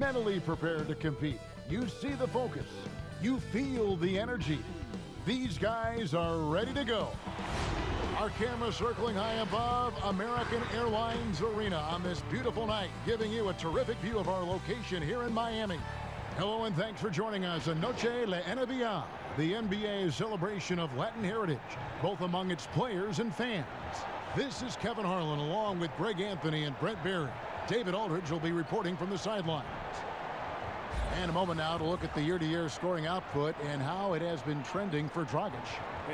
mentally prepared to compete. You see the focus. You feel the energy. These guys are ready to go. Our camera circling high above American Airlines Arena on this beautiful night, giving you a terrific view of our location here in Miami. Hello and thanks for joining us on Noche La NBA, the NBA celebration of Latin heritage, both among its players and fans. This is Kevin Harlan along with Greg Anthony and Brett Barry. David Aldridge will be reporting from the sidelines. And a moment now to look at the year-to-year scoring output and how it has been trending for Dragic.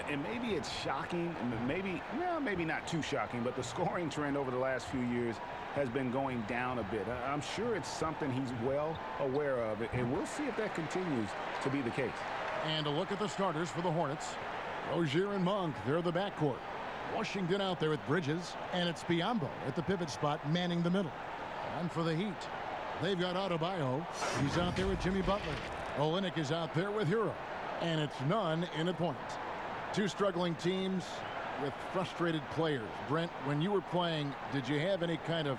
And maybe it's shocking, maybe not too shocking, but the scoring trend over the last few years has been going down a bit. I'm sure it's something he's well aware of, and we'll see if that continues to be the case. And a look at the starters for the Hornets. Rozier and Monk, they're the backcourt. Washington out there with Bridges, and it's Biyombo at the pivot spot manning the middle. And for the Heat, they've got Adebayo. He's out there with Jimmy Butler. Olynyk is out there with Hero. And it's Nunn in at point. Two struggling teams with frustrated players. Brent, when you were playing, did you have any kind of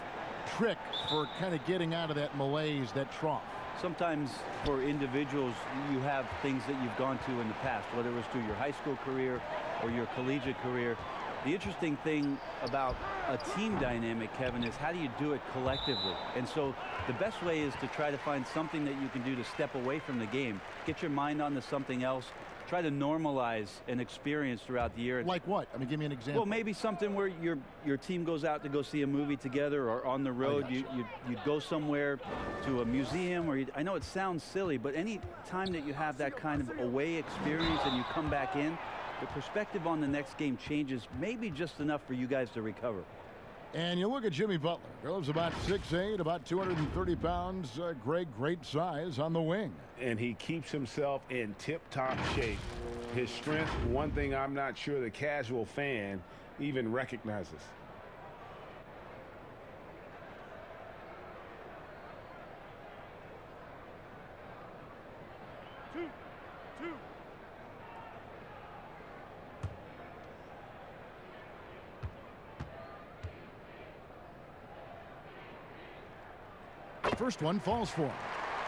trick for kind of getting out of that malaise, that trough? Sometimes for individuals, you have things that you've gone to in the past, whether it was through your high school career or your collegiate career. The interesting thing about a team dynamic, Kevin, is how do you do it collectively? And so the best way is to try to find something that you can do to step away from the game, get your mind onto something else, try to normalize an experience throughout the year. Like what? I mean, give me an example. Well, maybe something where your team goes out to go see a movie together, or on the road, you'd go somewhere to a museum, or I know it sounds silly, but any time that you have that kind of away experience and you come back in, the perspective on the next game changes maybe just enough for you guys to recover. And you look at Jimmy Butler. Goes about 6'8", about 230 pounds. Great size on the wing. And he keeps himself in tip-top shape. His strength, one thing I'm not sure the casual fan even recognizes. Two. First one falls for him.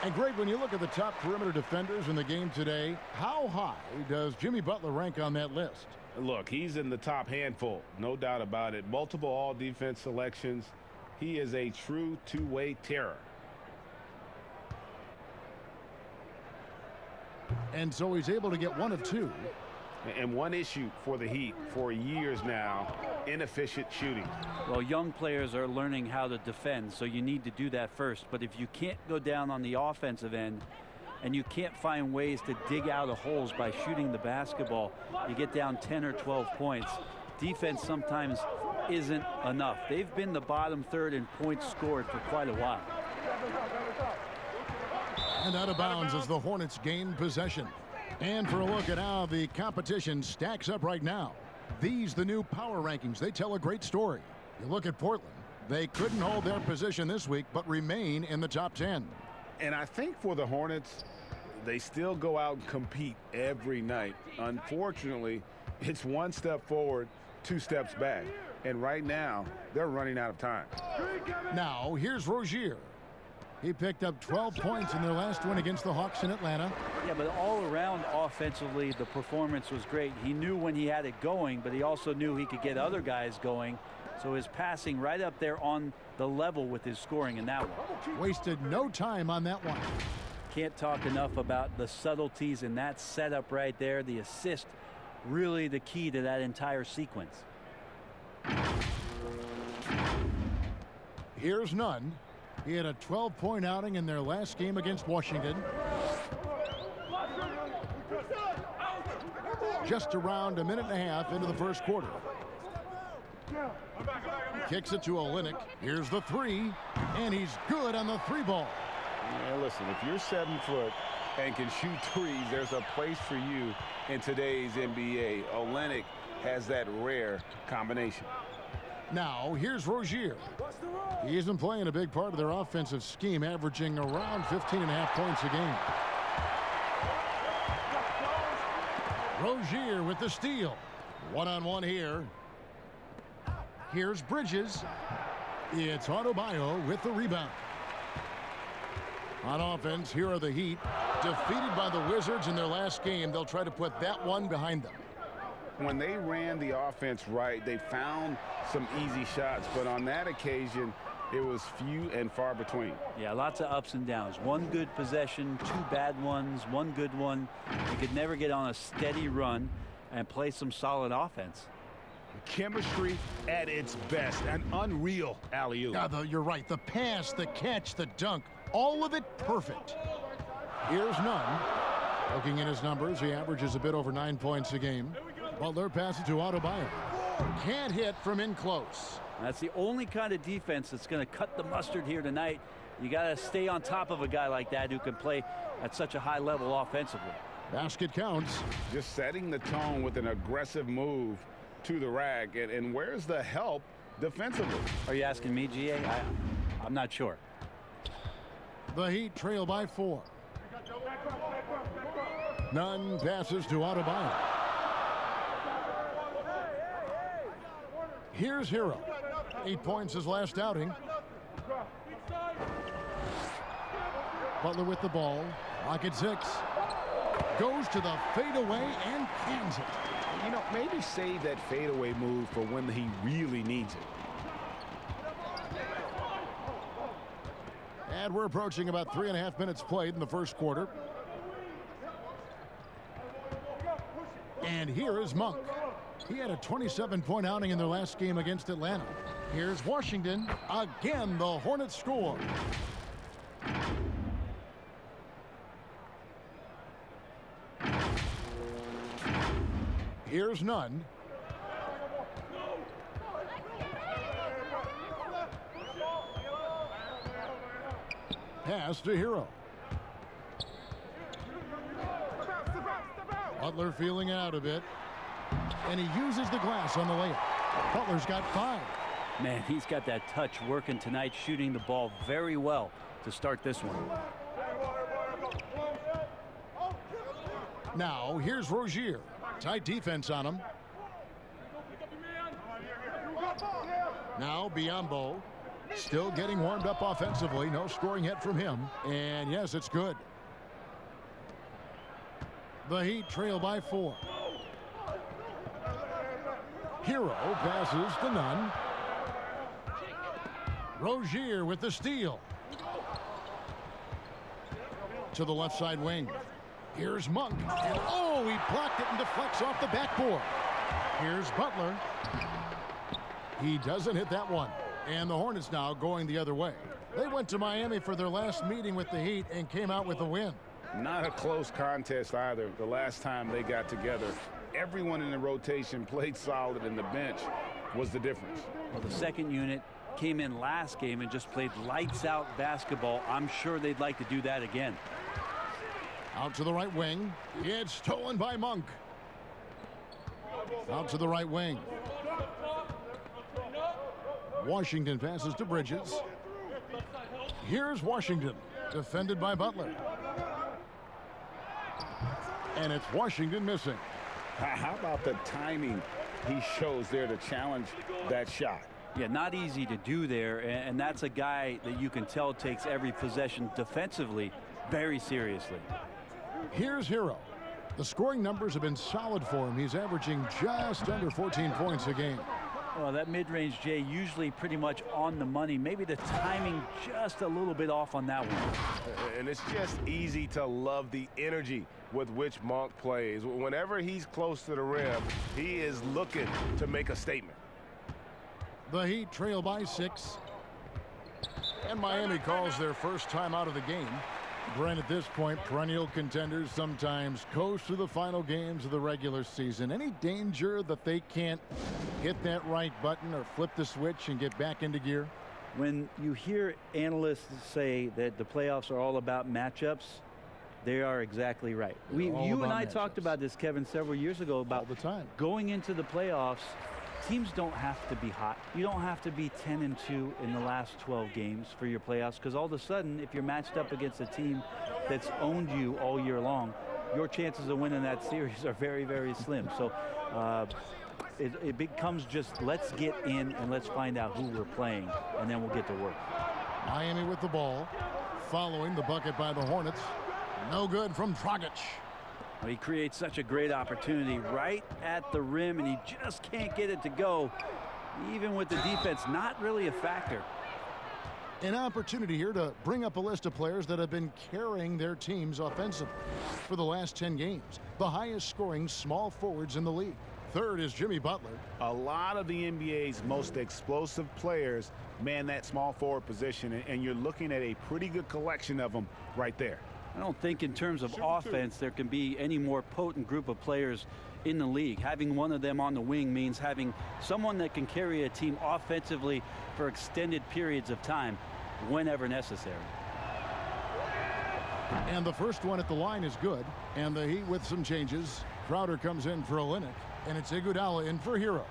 And Greg, when you look at the top perimeter defenders in the game today, how high does Jimmy Butler rank on that list? Look, he's in the top handful, no doubt about it. Multiple all-defense selections. He is a true two-way terror. And so he's able to get one of two. And one issue for the Heat for years now, inefficient shooting. Well, young players are learning how to defend, so you need to do that first. But if you can't go down on the offensive end and you can't find ways to dig out of holes by shooting the basketball, you get down 10 or 12 points. Defense sometimes isn't enough. They've been the bottom third in points scored for quite a while. And out of bounds as the Hornets gain possession. And for a look at how the competition stacks up right now. These, the new power rankings, they tell a great story. You look at Portland. They couldn't hold their position this week, but remain in the top 10. And I think for the Hornets, they still go out and compete every night. Unfortunately, it's one step forward, two steps back. And right now, they're running out of time. Now, here's Rozier. He picked up 12 points in their last win against the Hawks in Atlanta. Yeah, but all around offensively, the performance was great. He knew when he had it going, but he also knew he could get other guys going. So his passing right up there on the level with his scoring in that one. Wasted no time on that one. Can't talk enough about the subtleties in that setup right there. The assist, really the key to that entire sequence. Here's Nunn. He had a 12-point outing in their last game against Washington. Just around a minute and a half into the first quarter. Kicks it to Olynyk. Here's the three, and he's good on the three ball. Yeah, listen, if you're 7 foot and can shoot threes, there's a place for you in today's NBA. Olynyk has that rare combination. Now, here's Rozier. He isn't playing a big part of their offensive scheme, averaging around 15.5 points a game. Rozier with the steal. One-on-one here. Here's Bridges. It's Adebayo with the rebound. On offense, here are the Heat. Defeated by the Wizards in their last game, they'll try to put that one behind them. When they ran the offense right, they found some easy shots, but on that occasion, it was few and far between. Yeah, lots of ups and downs. One good possession, two bad ones, one good one. They could never get on a steady run and play some solid offense. Chemistry at its best. An unreal alley-oop. Yeah, you're right. The pass, the catch, the dunk, all of it perfect. Here's Nunn. Looking at his numbers, he averages a bit over 9 points a game. Butler passes to Adebayo. Can't hit from in close. That's the only kind of defense that's going to cut the mustard here tonight. You got to stay on top of a guy like that who can play at such a high level offensively. Basket counts. Just setting the tone with an aggressive move to the rack. And where's the help defensively? Are you asking me, GA? I'm not sure. The Heat trail by 4. Nunn passes to Adebayo. Here's Hero. 8 points his last outing. Butler with the ball. Rocket 6. Goes to the fadeaway and cans it. You know, maybe save that fadeaway move for when he really needs it. And we're approaching about 3.5 minutes played in the first quarter. And here is Monk. He had a 27-point outing in their last game against Atlanta. Here's Washington. Again, the Hornets score. Here's Nunn. Pass to Hero. Butler feeling out a bit. And he uses the glass on the layup. Butler's got 5. Man, he's got that touch working tonight, shooting the ball very well to start this one. Now, here's Rozier. Tight defense on him. Now, Biyombo. Still getting warmed up offensively. No scoring yet from him. And yes, it's good. The Heat trail by 4. Hero passes to Nunn. Rozier with the steal. To the left side wing. Here's Monk. And oh, he blocked it and deflects off the backboard. Here's Butler. He doesn't hit that one. And the Hornets now going the other way. They went to Miami for their last meeting with the Heat and came out with a win. Not a close contest either. The last time they got together, everyone in the rotation played solid, and the bench was the difference. Well, the second unit came in last game and just played lights out basketball. I'm sure they'd like to do that again. Out to the right wing. It's stolen by Monk. Out to the right wing. Washington passes to Bridges. Here's Washington, defended by Butler. And it's Washington missing. How about the timing he shows there to challenge that shot? Yeah, not easy to do there, and that's a guy that you can tell takes every possession defensively very seriously. Here's Hero. The scoring numbers have been solid for him. He's averaging just under 14 points a game. Well, that mid-range, Jay, usually pretty much on the money. Maybe the timing just a little bit off on that one. And it's just easy to love the energy with which Monk plays. Whenever he's close to the rim, he is looking to make a statement. The Heat trail by 6. And Miami calls their first time out of the game. Brent, at this point, perennial contenders sometimes coast through the final games of the regular season. Any danger that they can't hit that right button or flip the switch and get back into gear? When you hear analysts say that the playoffs are all about matchups, they are exactly right. You and I talked about this, Kevin, several years ago about all the time. Going into the playoffs, teams don't have to be hot. You don't have to be 10-2 in the last 12 games for your playoffs, because all of a sudden, if you're matched up against a team that's owned you all year long, your chances of winning that series are very, very slim. So it becomes just let's get in and let's find out who we're playing, and then we'll get to work. Miami with the ball. following the bucket by the Hornets. No good from Dragic. Well, he creates such a great opportunity right at the rim, and he just can't get it to go, even with the defense not really a factor. An opportunity here to bring up a list of players that have been carrying their teams offensively for the last 10 games. The highest scoring small forwards in the league. Third is Jimmy Butler. A lot of the NBA's most explosive players man that small forward position, and you're looking at a pretty good collection of them right there. I don't think in terms of offense there can be any more potent group of players in the league. Having one of them on the wing means having someone that can carry a team offensively for extended periods of time whenever necessary. And the first one at the line is good. And the Heat with some changes. Crowder comes in for Olynyk, and it's Iguodala in for Hero.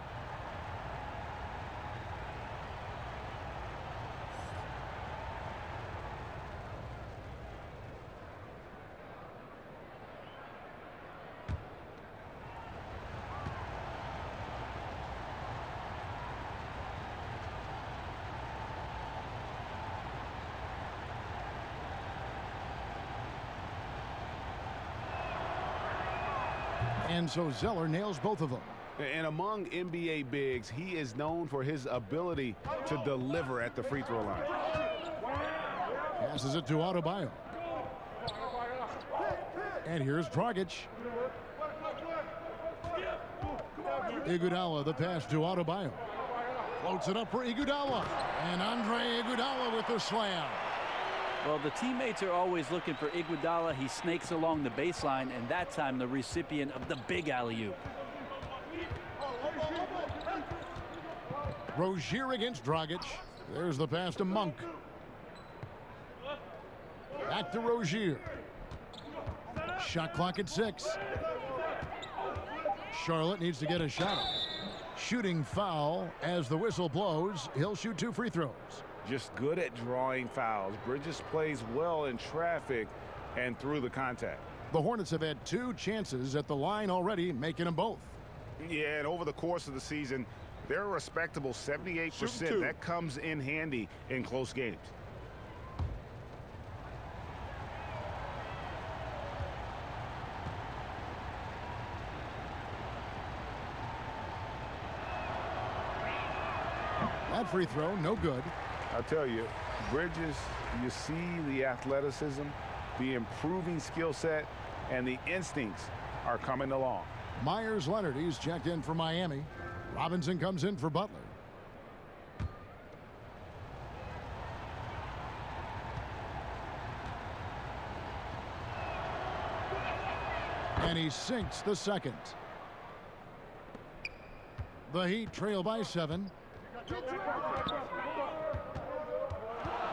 And so Zeller nails both of them. And among NBA bigs, he is known for his ability to deliver at the free throw line. Passes it to Adebayo. And here's Dragic. Iguodala, the pass to Adebayo. Floats it up for Iguodala. And Andre Iguodala with the slam. Well, the teammates are always looking for Iguodala. He snakes along the baseline, and that time the recipient of the big alley-oop. Rozier against Dragic. There's the pass to Monk. Back to Rozier. Shot clock at 6. Charlotte needs to get a shot. Shooting foul as the whistle blows. He'll shoot 2 free throws. Just good at drawing fouls. Bridges plays well in traffic and through the contact. The Hornets have had 2 chances at the line already, making them both. Yeah, and over the course of the season, they're a respectable 78%. That comes in handy in close games. That free throw, no good. I'll tell you, Bridges, you see the athleticism, the improving skill set, and the instincts are coming along. Myers Leonard, he's checked in for Miami. Robinson comes in for Butler. And he sinks the second. The Heat trail by 7.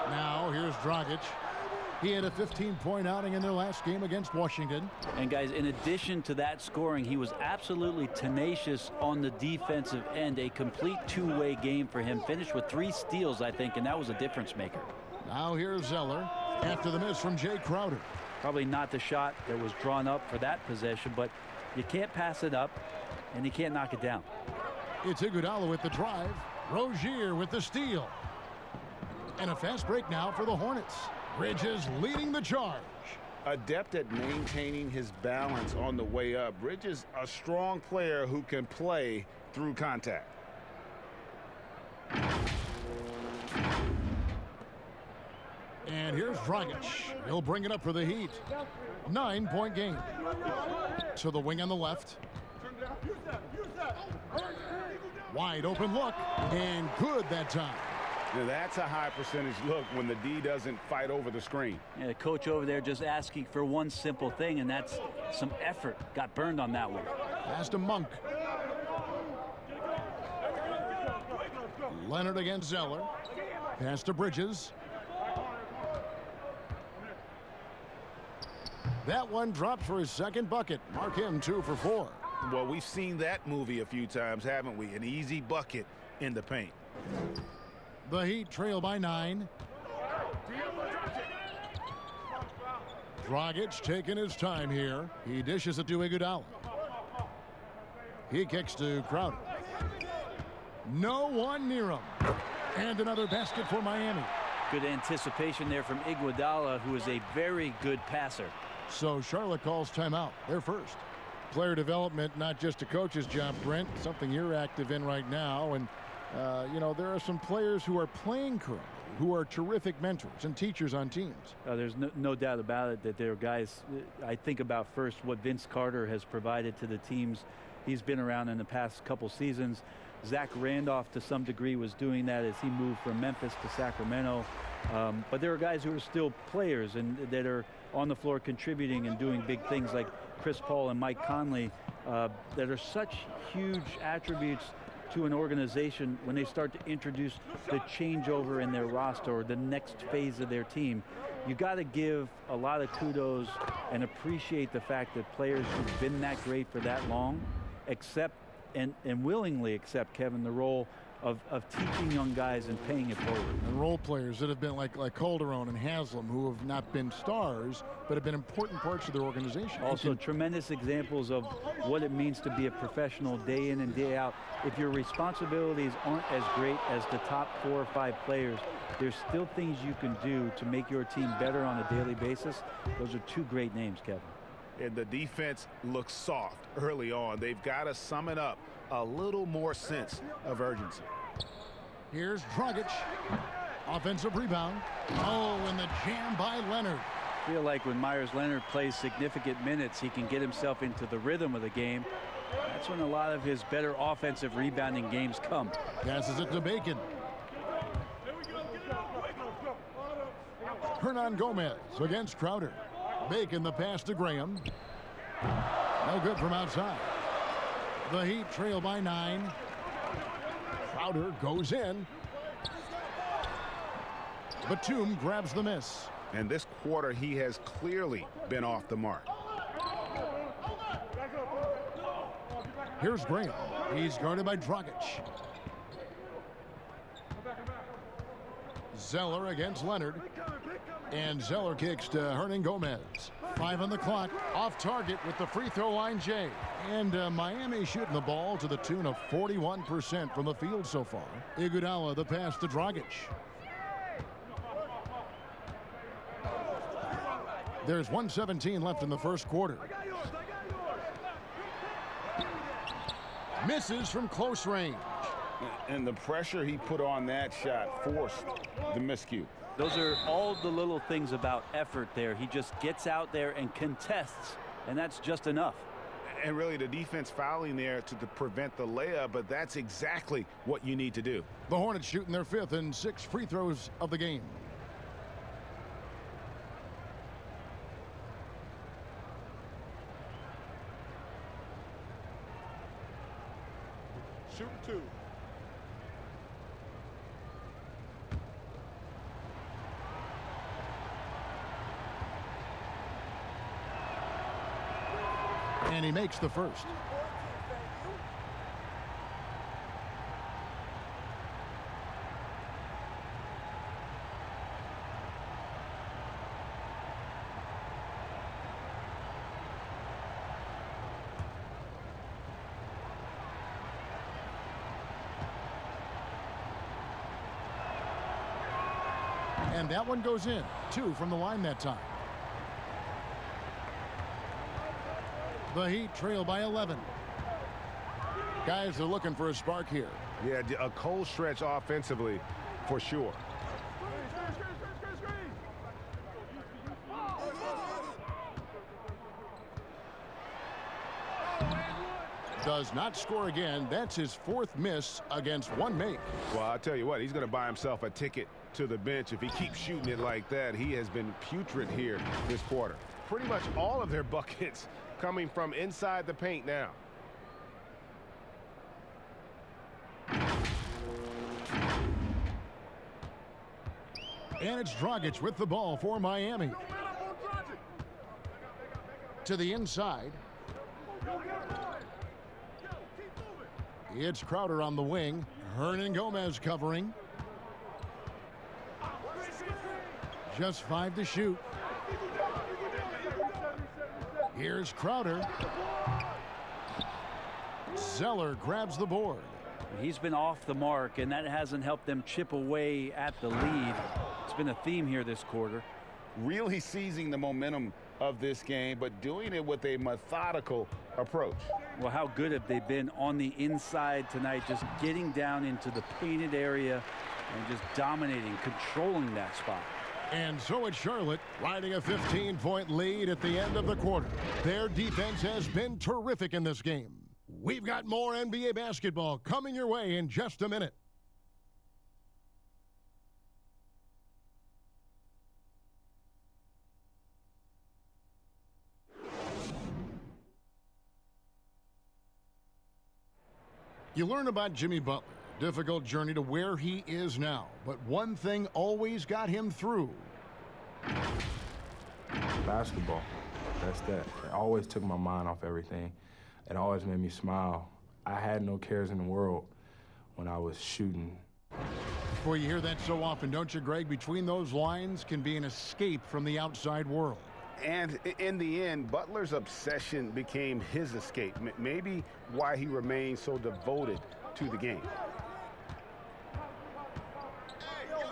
Now here's Dragic. He had a 15-point outing in their last game against Washington. And guys, in addition to that scoring, he was absolutely tenacious on the defensive end. A complete 2-way game for him. Finished with 3 steals, I think, and that was a difference maker. Now here's Zeller after the miss from Jay Crowder. Probably not the shot that was drawn up for that possession, but you can't pass it up, and you can't knock it down. It's Iguodala with the drive. Rozier with the steal. And a fast break now for the Hornets. Bridges leading the charge. Adept at maintaining his balance on the way up. Bridges, a strong player who can play through contact. And here's Dragic. He'll bring it up for the Heat. 9-point game. To the wing on the left. Wide open look. And good that time. Now that's a high percentage look when the D doesn't fight over the screen. Yeah, the coach over there just asking for one simple thing, and that's some effort. Got burned on that one. Pass to Monk. Leonard against Zeller. Pass to Bridges. That one drops for his second bucket. Mark him 2 for 4. Well, we've seen that movie a few times, haven't we? An easy bucket in the paint. The Heat trail by 9. Dragic taking his time here. He dishes it to Iguodala. He kicks to Crowder. No one near him. And another basket for Miami. Good anticipation there from Iguodala, who is a very good passer. So Charlotte calls timeout. They're first. Player development, not just a coach's job, Brent, something you're active in right now. And, you know, there are some players who are playing currently who are terrific mentors and teachers on teams. There's no doubt about it that there are guys. I think about first what Vince Carter has provided to the teams he's been around in the past couple seasons. Zach Randolph, to some degree, was doing that as he moved from Memphis to Sacramento. But there are guys who are still players and that are on the floor contributing and doing big things, like Chris Paul and Mike Conley, that are such huge attributes to an organization when they start to introduce the changeover in their roster or the next phase of their team. You got to give a lot of kudos and appreciate the fact that players who've been that great for that long accept and willingly accept, Kevin, the role of teaching young guys and paying it forward. And role players that have been like Calderon and Haslam, who have not been stars, but have been important parts of their organization. Also, tremendous examples of what it means to be a professional day in and day out. If your responsibilities aren't as great as the top 4 or 5 players, there's still things you can do to make your team better on a daily basis. Those are 2 great names, Kevin. And the defense looks soft early on. They've got to sum it up a little more sense of urgency. Here's Dragic. Offensive rebound. Oh, and the jam by Leonard. I feel like when Myers Leonard plays significant minutes, he can get himself into the rhythm of the game. That's when a lot of his better offensive rebounding games come. Passes it to Bacon. Hernan Gomez against Crowder. Bacon the pass to Graham. No good from outside. The Heat trail by 9. Crowder goes in. Batum grabs the miss. And this quarter, he has clearly been off the mark. Here's Graham. He's guarded by Dragic. Zeller against Leonard. And Zeller kicks to Hernan Gomez. 5 on the clock. Off target with the free throw line, Jay. And Miami shooting the ball to the tune of 41% from the field so far. Iguodala the pass to Dragic. There's 1:17 left in the first quarter. Misses from close range. And the pressure he put on that shot forced the miscue. Those are all the little things about effort there. He just gets out there and contests, and that's just enough. And really, the defense fouling there to prevent the layup, but that's exactly what you need to do. The Hornets shooting their 5th and 6th free throws of the game. Shoot 2. And he makes the first. And that one goes in. 2 from the line that time. The Heat trail by 11. Guys are looking for a spark here. Yeah, a cold stretch offensively for sure. Does not score again. That's his 4th miss against 1 make. Well, I'll tell you what, he's going to buy himself a ticket to the bench. If he keeps shooting it like that, he has been putrid here this quarter. Pretty much all of their buckets coming from inside the paint now. And it's Dragic with the ball for Miami. To the inside. It's Crowder on the wing. Hernan Gomez covering. Just 5 to shoot. Here's Crowder. Zeller grabs the board. He's been off the mark, and that hasn't helped them chip away at the lead. It's been a theme here this quarter. Really seizing the momentum of this game, but doing it with a methodical approach. Well, how good have they been on the inside tonight, just getting down into the painted area and just dominating, controlling that spot. And so it's Charlotte riding a 15-point lead at the end of the quarter. Their defense has been terrific in this game. We've got more NBA basketball coming your way in just a minute. You learn about Jimmy Butler, difficult journey to where he is now, but one thing always got him through. Basketball, that's that. It always took my mind off everything. It always made me smile. I had no cares in the world when I was shooting. Boy, you hear that so often, don't you, Greg? Between those lines can be an escape from the outside world. And in the end, Butler's obsession became his escape. Maybe why he remained so devoted to the game.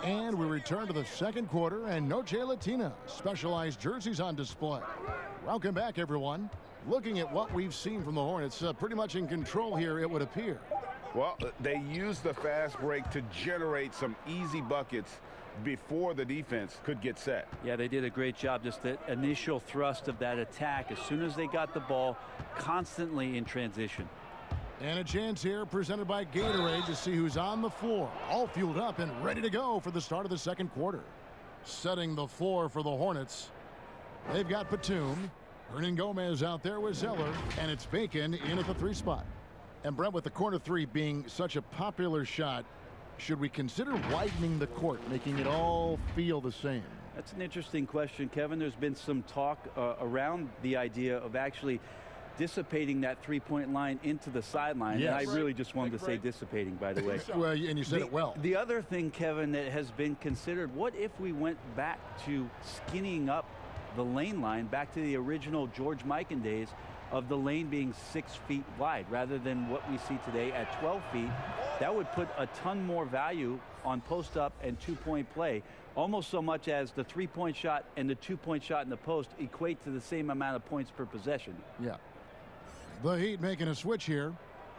And we return to the second quarter, and Noche Latina specialized jerseys on display. Welcome back, everyone. Looking at what we've seen from the Hornets, pretty much in control here, it would appear. Well, they used the fast break to generate some easy buckets before the defense could get set. Yeah, they did a great job. Just the initial thrust of that attack as soon as they got the ball, constantly in transition. And a chance here presented by Gatorade to see who's on the floor, all fueled up and ready to go for the start of the second quarter. Setting the floor for the Hornets, they've got Batum, Hernan Gomez out there with Zeller, and it's Bacon in at the 3 spot. And Brent, with the corner 3 being such a popular shot, should we consider widening the court, making it all feel the same? That's an interesting question, Kevin. There's been some talk around the idea of actually dissipating that three-point line into the sideline. Yes. And I really just wanted to say dissipating, by the way. Well, and you said it well. The other thing, Kevin, that has been considered, what if we went back to skinnying up the lane line, back to the original George Mikan days of the lane being 6 feet wide rather than what we see today at 12 feet. That would put a ton more value on post-up and two-point play, almost so much as the three-point shot and the two-point shot in the post equate to the same amount of points per possession. Yeah. The Heat making a switch here.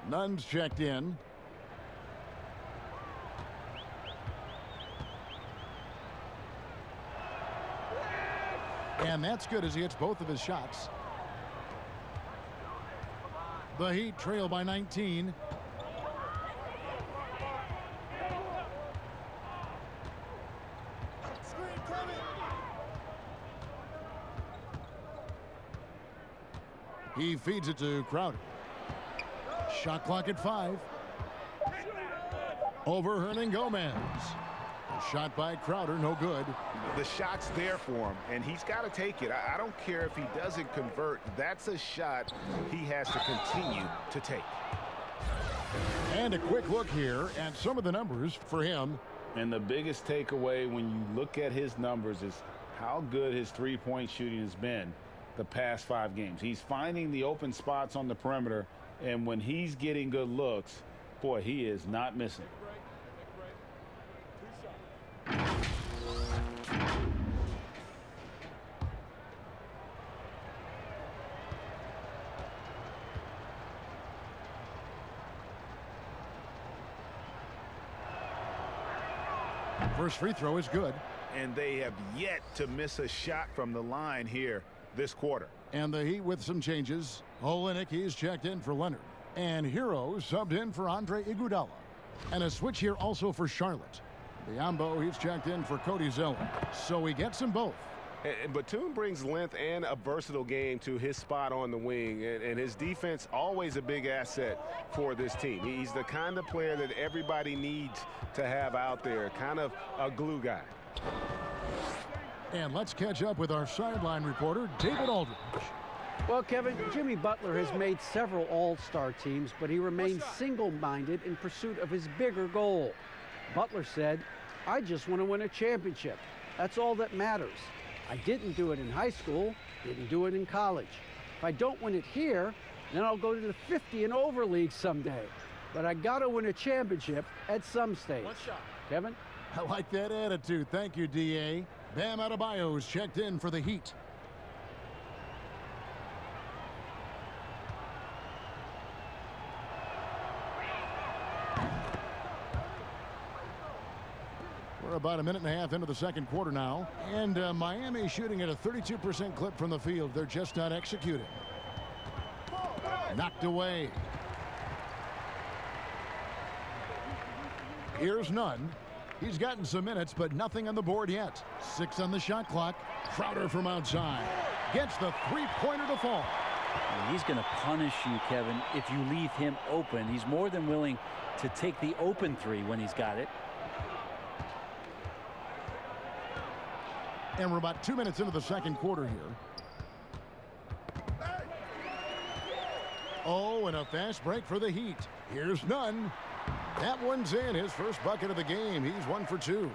Nunn's checked in. And that's good as he hits both of his shots. The Heat trail by 19. He feeds it to Crowder. Shot clock at 5. Over Hernan Gomez. A shot by Crowder, no good. The shot's there for him, and he's got to take it. I don't care if he doesn't convert. That's a shot he has to continue to take. And a quick look here at some of the numbers for him. And the biggest takeaway when you look at his numbers is how good his three-point shooting has been the past 5 games. He's finding the open spots on the perimeter, and when he's getting good looks, boy, he is not missing. First free throw is good. And they have yet to miss a shot from the line here this quarter. And the Heat with some changes. Olenek, he's checked in for Leonard. And Hero subbed in for Andre Iguodala. And a switch here also for Charlotte. Biombo, he's checked in for Cody Zeller. So we get them both. And Batum brings length and a versatile game to his spot on the wing, and his defense always a big asset for this team. He's the kind of player that everybody needs to have out there, kind of a glue guy. And let's catch up with our sideline reporter, David Aldridge. Well, Kevin, Jimmy Butler has made several all-star teams, but he remains single-minded in pursuit of his bigger goal. Butler said, "I just want to win a championship. That's all that matters. I didn't do it in high school, didn't do it in college. If I don't win it here, then I'll go to the 50 and over league someday. But I got to win a championship at some stage." Kevin? I like that attitude. Thank you, D.A. Bam Adebayo's checked in for the Heat. We're about a minute and a half into the second quarter now. And Miami shooting at a 32% clip from the field. They're just not executing. Knocked away. Here's Nunn. He's gotten some minutes, but nothing on the board yet. 6 on the shot clock. Crowder from outside. Gets the three-pointer to fall. He's going to punish you, Kevin, if you leave him open. He's more than willing to take the open three when he's got it. And we're about 2 minutes into the second quarter here. Oh, and a fast break for the Heat. Here's Nunn. That one's in. His first bucket of the game. He's 1 for 2.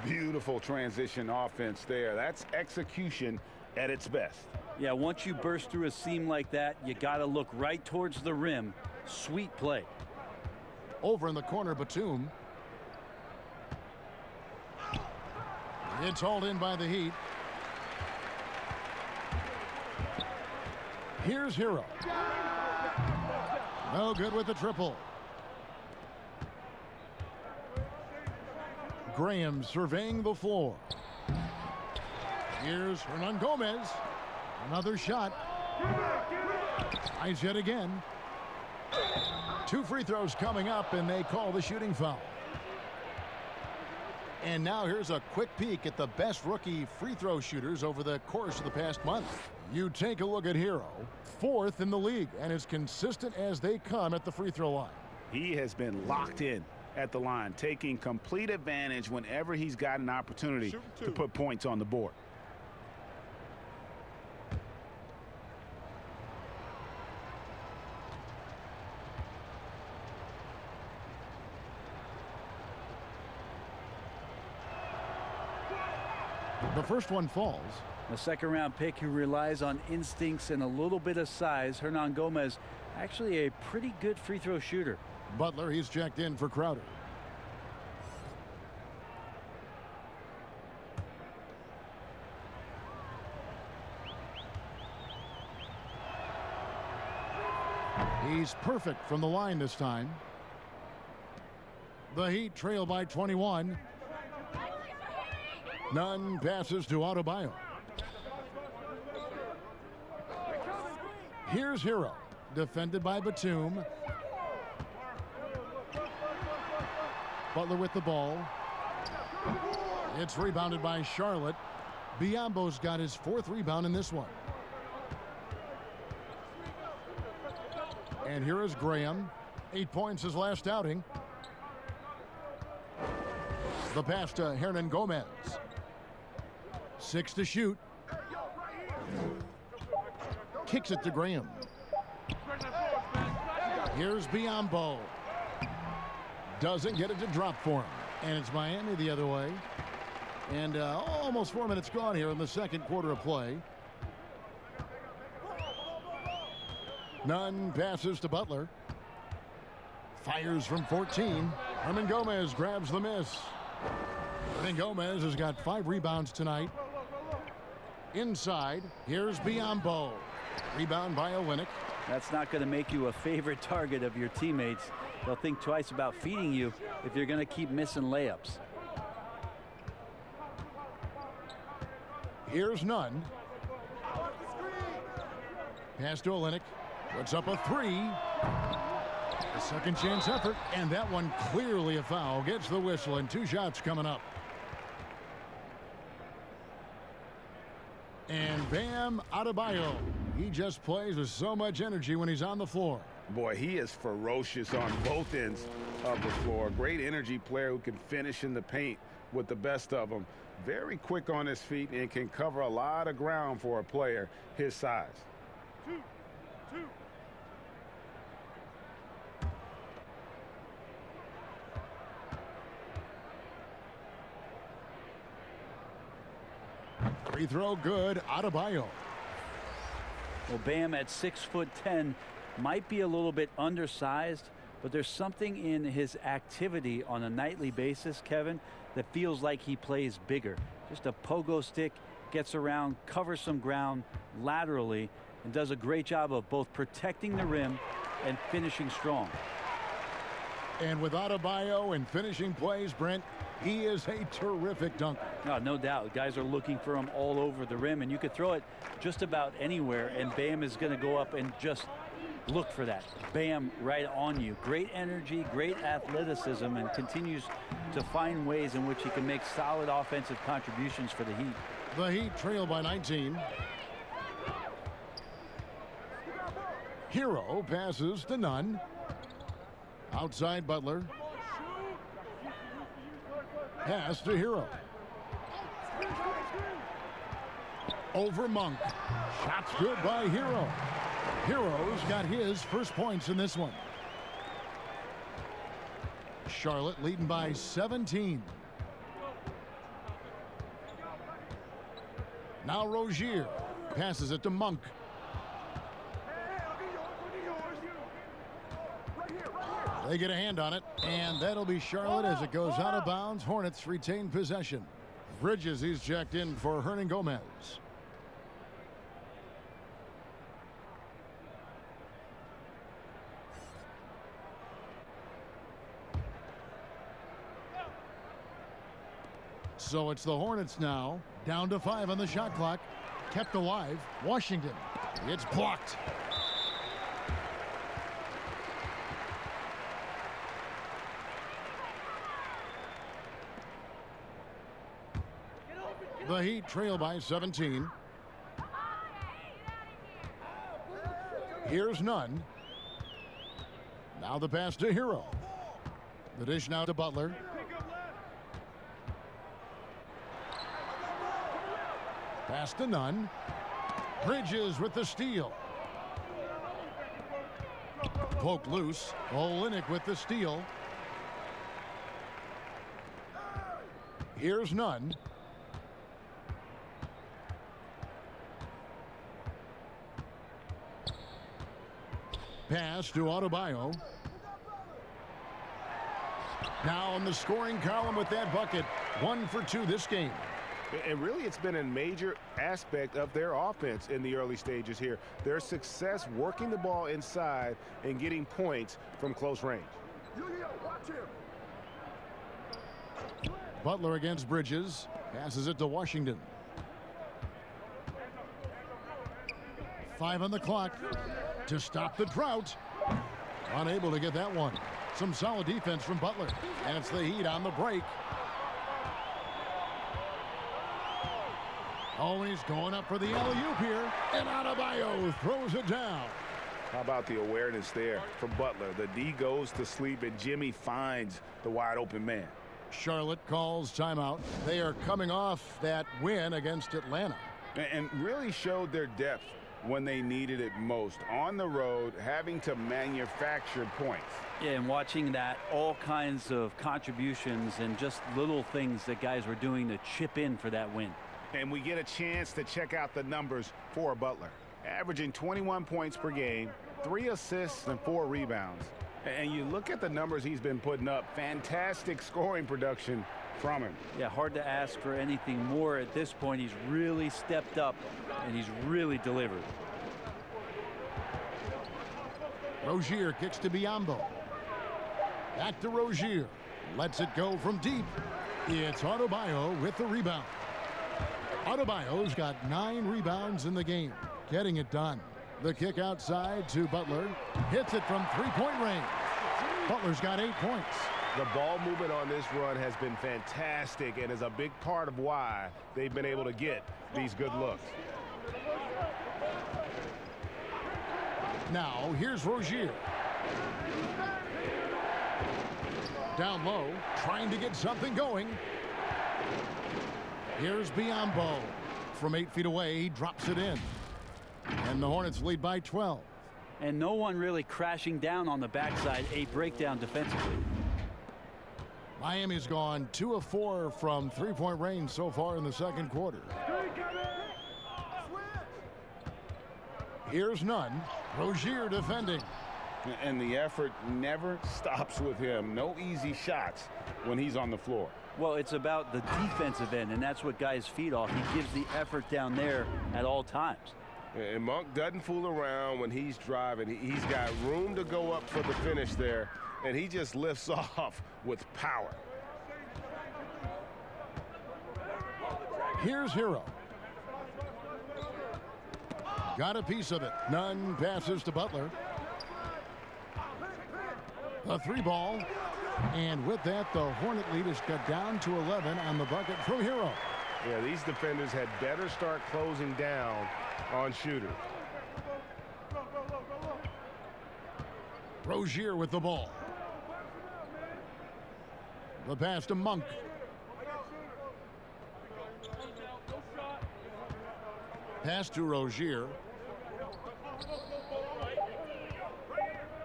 Beautiful transition offense there. That's execution at its best. Yeah, once you burst through a seam like that, you got to look right towards the rim. Sweet play. Over in the corner, Batum. It's hauled in by the Heat. Here's Hero. No good with the triple. Graham surveying the floor. Here's Hernangomez. Another shot. Tries yet again. 2 free throws coming up, and they call the shooting foul. And now here's a quick peek at the best rookie free throw shooters over the course of the past month. You take a look at Hero, 4th in the league, and as consistent as they come at the free throw line. He has been locked in at the line, taking complete advantage whenever he's got an opportunity to put points on the board. The first one falls. A second-round pick who relies on instincts and a little bit of size. Hernangomez, actually a pretty good free throw shooter. Butler, he's checked in for Crowder. He's perfect from the line this time. The Heat trail by 21. Nunn passes to Adebayo. Here's Hero, defended by Batum. Butler with the ball. It's rebounded by Charlotte. Biyombo's got his 4th rebound in this one. And here is Graham. 8 points his last outing. The pass to Hernangomez. 6 to shoot. Kicks it to Graham. Here's Biyombo. Doesn't get it to drop for him. And it's Miami the other way. And almost 4 minutes gone here in the second quarter of play. Nunn passes to Butler. Fires from 14. Hernangomez grabs the miss. Hernangomez has got 5 rebounds tonight. Inside, here's Biyombo. Rebound by Olynyk. That's not going to make you a favorite target of your teammates. They'll think twice about feeding you if you're going to keep missing layups. Here's Nunn. Pass to Olynyk. Puts up a 3. A second chance effort, and that one clearly a foul. Gets the whistle, and 2 shots coming up. And Bam Adebayo. He just plays with so much energy when he's on the floor. Boy, he is ferocious on both ends of the floor. Great energy player who can finish in the paint with the best of them. Very quick on his feet and can cover a lot of ground for a player his size. 2. Free throw good. Adebayo. Well, Bam at 6'10" might be a little bit undersized, but there's something in his activity on a nightly basis, Kevin, that feels like he plays bigger. Just a pogo stick, gets around, covers some ground laterally, and does a great job of both protecting the rim and finishing strong. And with Adebayo and finishing plays, Brent, he is a terrific dunker. No doubt. Guys are looking for him all over the rim, and you could throw it just about anywhere, and Bam is going to go up and just look for that. Bam, right on you. Great energy, great athleticism, and continues to find ways in which he can make solid offensive contributions for the Heat. The Heat trail by 19. Hero passes to Nunn. Outside Butler. Pass to Hero. Over Monk. Shots good by Hero. Hero's got his first points in this one. Charlotte leading by 17. Now Rozier passes it to Monk. They get a hand on it, and that'll be Charlotte as it goes out of bounds. Hornets retain possession. Bridges, he's checked in for Hernan Gomez. So it's the Hornets now, down to 5 on the shot clock. Kept alive, Washington. It's blocked. The Heat trail by 17. Here's Nunn. Now the pass to Hero. The dish now to Butler. Pass to Nunn. Bridges with the steal. Poked loose. Olynyk with the steal. Here's Nunn. Pass to Adebayo. Now on the scoring column with that bucket. 1 for 2 this game. And really, it's been a major aspect of their offense in the early stages here. Their success working the ball inside and getting points from close range. Butler against Bridges. Passes it to Washington. 5 on the clock to stop the drought. Unable to get that one. Some solid defense from Butler. And it's the Heat on the break. Always going up for the alley-oop here. And Adebayo throws it down. How about the awareness there from Butler? The D goes to sleep, and Jimmy finds the wide open man. Charlotte calls timeout. They are coming off that win against Atlanta. And really showed their depth when they needed it most. On the road, having to manufacture points. Yeah, and watching that, all kinds of contributions and just little things that guys were doing to chip in for that win. And we get a chance to check out the numbers for Butler. Averaging 21 points per game, 3 assists and 4 rebounds. And you look at the numbers he's been putting up, fantastic scoring production from him. Yeah, hard to ask for anything more at this point. He's really stepped up, and he's really delivered. Rozier kicks to Biyombo. Back to Rozier. Lets it go from deep. It's Adebayo with the rebound. Adebayo's got 9 rebounds in the game. Getting it done. The kick outside to Butler. Hits it from 3-point range. Butler's got 8 points. The ball movement on this run has been fantastic and is a big part of why they've been able to get these good looks. Now here's Rozier. Down low, trying to get something going. Here's Biyombo. From 8 feet away, he drops it in. And the Hornets lead by 12. And no one really crashing down on the backside. A breakdown defensively. Miami's gone 2 of 4 from 3-point range so far in the second quarter. Here's Nunn. Rozier defending. And the effort never stops with him. No easy shots when he's on the floor. Well, it's about the defensive end, and that's what guys feed off. He gives the effort down there at all times. And Monk doesn't fool around when he's driving. He's got room to go up for the finish there, and he just lifts off with power. Here's Hero. Got a piece of it. Nunn passes to Butler. A 3-ball. And with that, the Hornet lead is cut down to 11 on the bucket from Hero. Yeah, these defenders had better start closing down on shooter. Rozier with the ball. The pass to Monk. Pass to Rozier.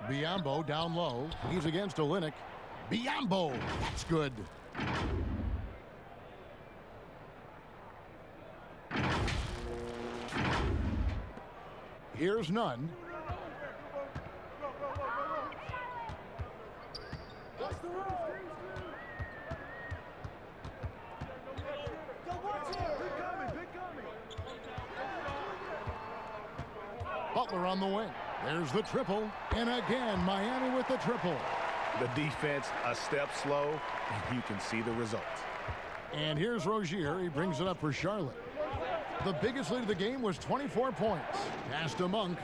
Biyombo down low. He's against Olynyk. Biyombo, that's good. Here's Nunn. Butler on the wing. There's the triple. And again, Miami with the triple. The defense a step slow, and you can see the results. And here's Rozier. He brings it up for Charlotte. The biggest lead of the game was 24 points. Pass to Monk.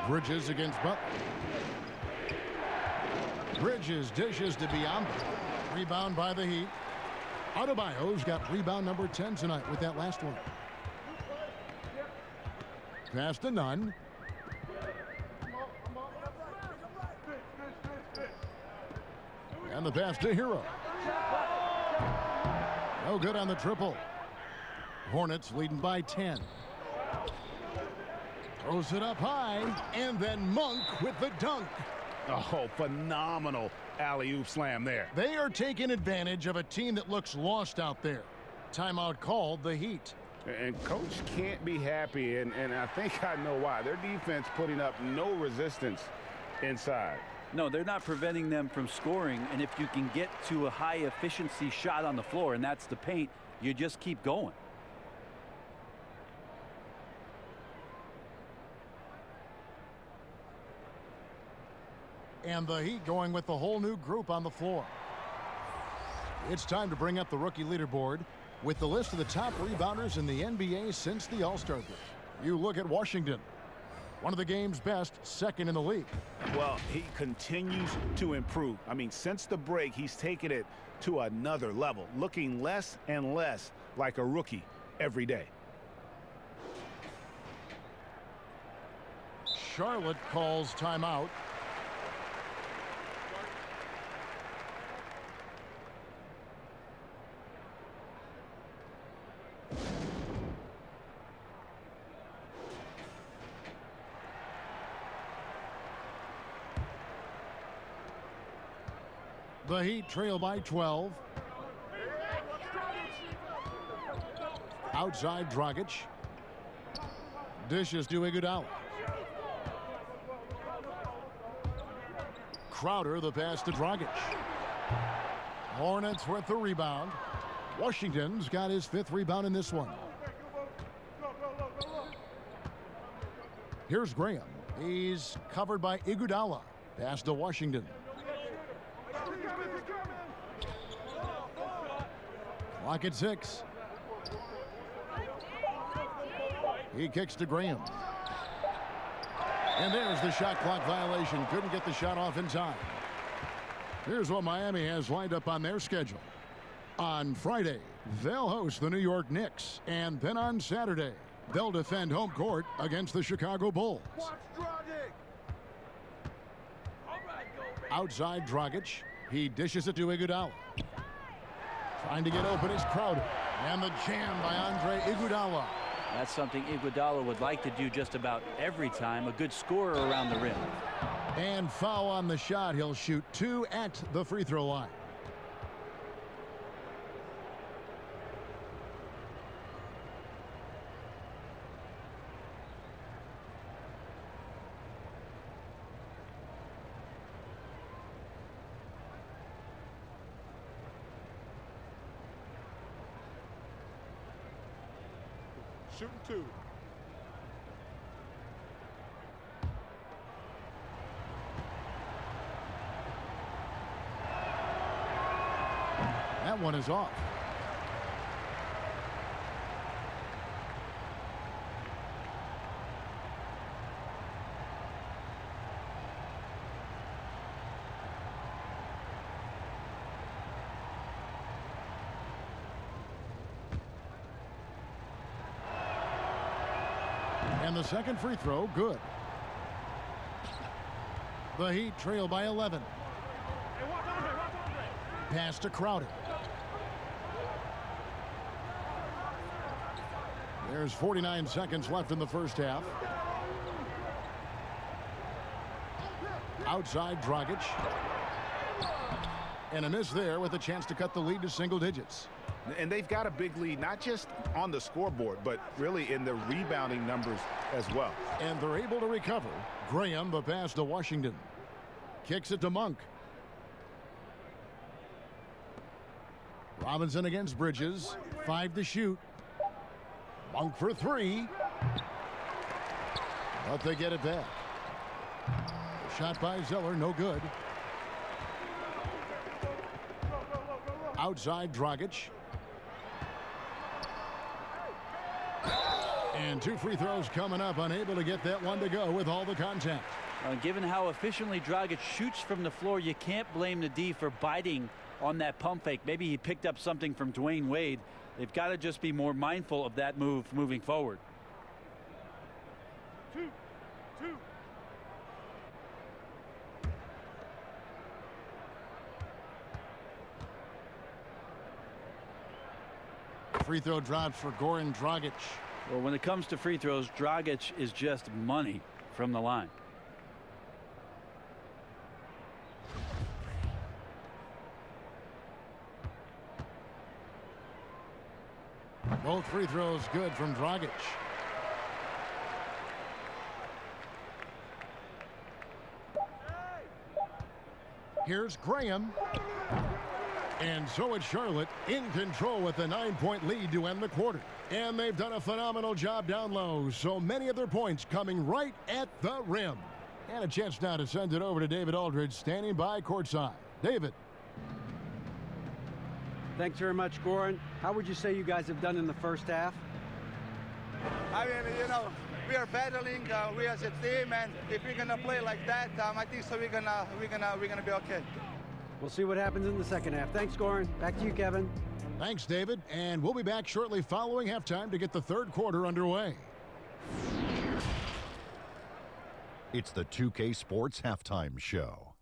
Bridges against Butler. Bridges dishes to Biyombo. Rebound by the Heat. Adebayo's got rebound number 10 tonight with that last one. Pass to Nunn. And the pass to Hero. No good on the triple. Hornets leading by 10. Throws it up high, and then Monk with the dunk. Oh, phenomenal alley-oop slam there. They are taking advantage of a team that looks lost out there. Timeout called, the Heat. And coach can't be happy, and I think I know why. Their defense putting up no resistance inside. No, they're not preventing them from scoring, and if you can get to a high-efficiency shot on the floor, and that's the paint, you just keep going. And the Heat going with the whole new group on the floor. It's time to bring up the rookie leaderboard with the list of the top rebounders in the NBA since the All-Star break. You look at Washington, one of the game's best, second in the league. Well, he continues to improve. I mean, since the break, he's taken it to another level, looking less and less like a rookie every day. Charlotte calls timeout. The Heat trail by 12. Outside Dragic. Dishes to Iguodala. Crowder, the pass to Dragic. Hornets with the rebound. Washington's got his 5th rebound in this one. Here's Graham. He's covered by Iguodala. Pass to Washington. Clock at 6. He kicks to Graham. And there's the shot clock violation. Couldn't get the shot off in time. Here's what Miami has lined up on their schedule. On Friday, they'll host the New York Knicks. And then on Saturday, they'll defend home court against the Chicago Bulls. Outside Dragic. He dishes it to Iguodala. Trying to get open is Crowder. And the jam by Andre Iguodala. That's something Iguodala would like to do just about every time. A good scorer around the rim. And foul on the shot. He'll shoot 2 at the free throw line. shooting 2. That one is off. And the second free throw, good. The Heat trail by 11. Pass to Crowder. There's 49 seconds left in the first half. Outside Dragic. And a miss there with a chance to cut the lead to single digits. And they've got a big lead, not just on the scoreboard, but really in the rebounding numbers as well. And they're able to recover. Graham, the pass to Washington. Kicks it to Monk. Robinson against Bridges. 5 to shoot. Monk for 3. But they get it back. Shot by Zeller, no good. Outside Dragic. And 2 free throws coming up, unable to get that one to go with all the contact. Given how efficiently Dragic shoots from the floor, you can't blame the D for biting on that pump fake. Maybe he picked up something from Dwayne Wade. They've got to just be more mindful of that move moving forward. 2. Free throw drops for Goran Dragic. Well, when it comes to free throws, Dragic is just money from the line. Both free throws good from Dragic. Here's Graham. And so it's Charlotte in control with a 9-point lead to end the quarter. And they've done a phenomenal job down low. So many of their points coming right at the rim. And a chance now to send it over to David Aldridge standing by courtside. David. Thanks very much, Goran. How would you say you guys have done in the first half? I mean, you know, we are battling. We as a team, and if we're gonna play like that, I think so. We're gonna be okay. We'll see what happens in the second half. Thanks, Goran. Back to you, Kevin. Thanks, David. And we'll be back shortly following halftime to get the third quarter underway. It's the 2K Sports Halftime Show.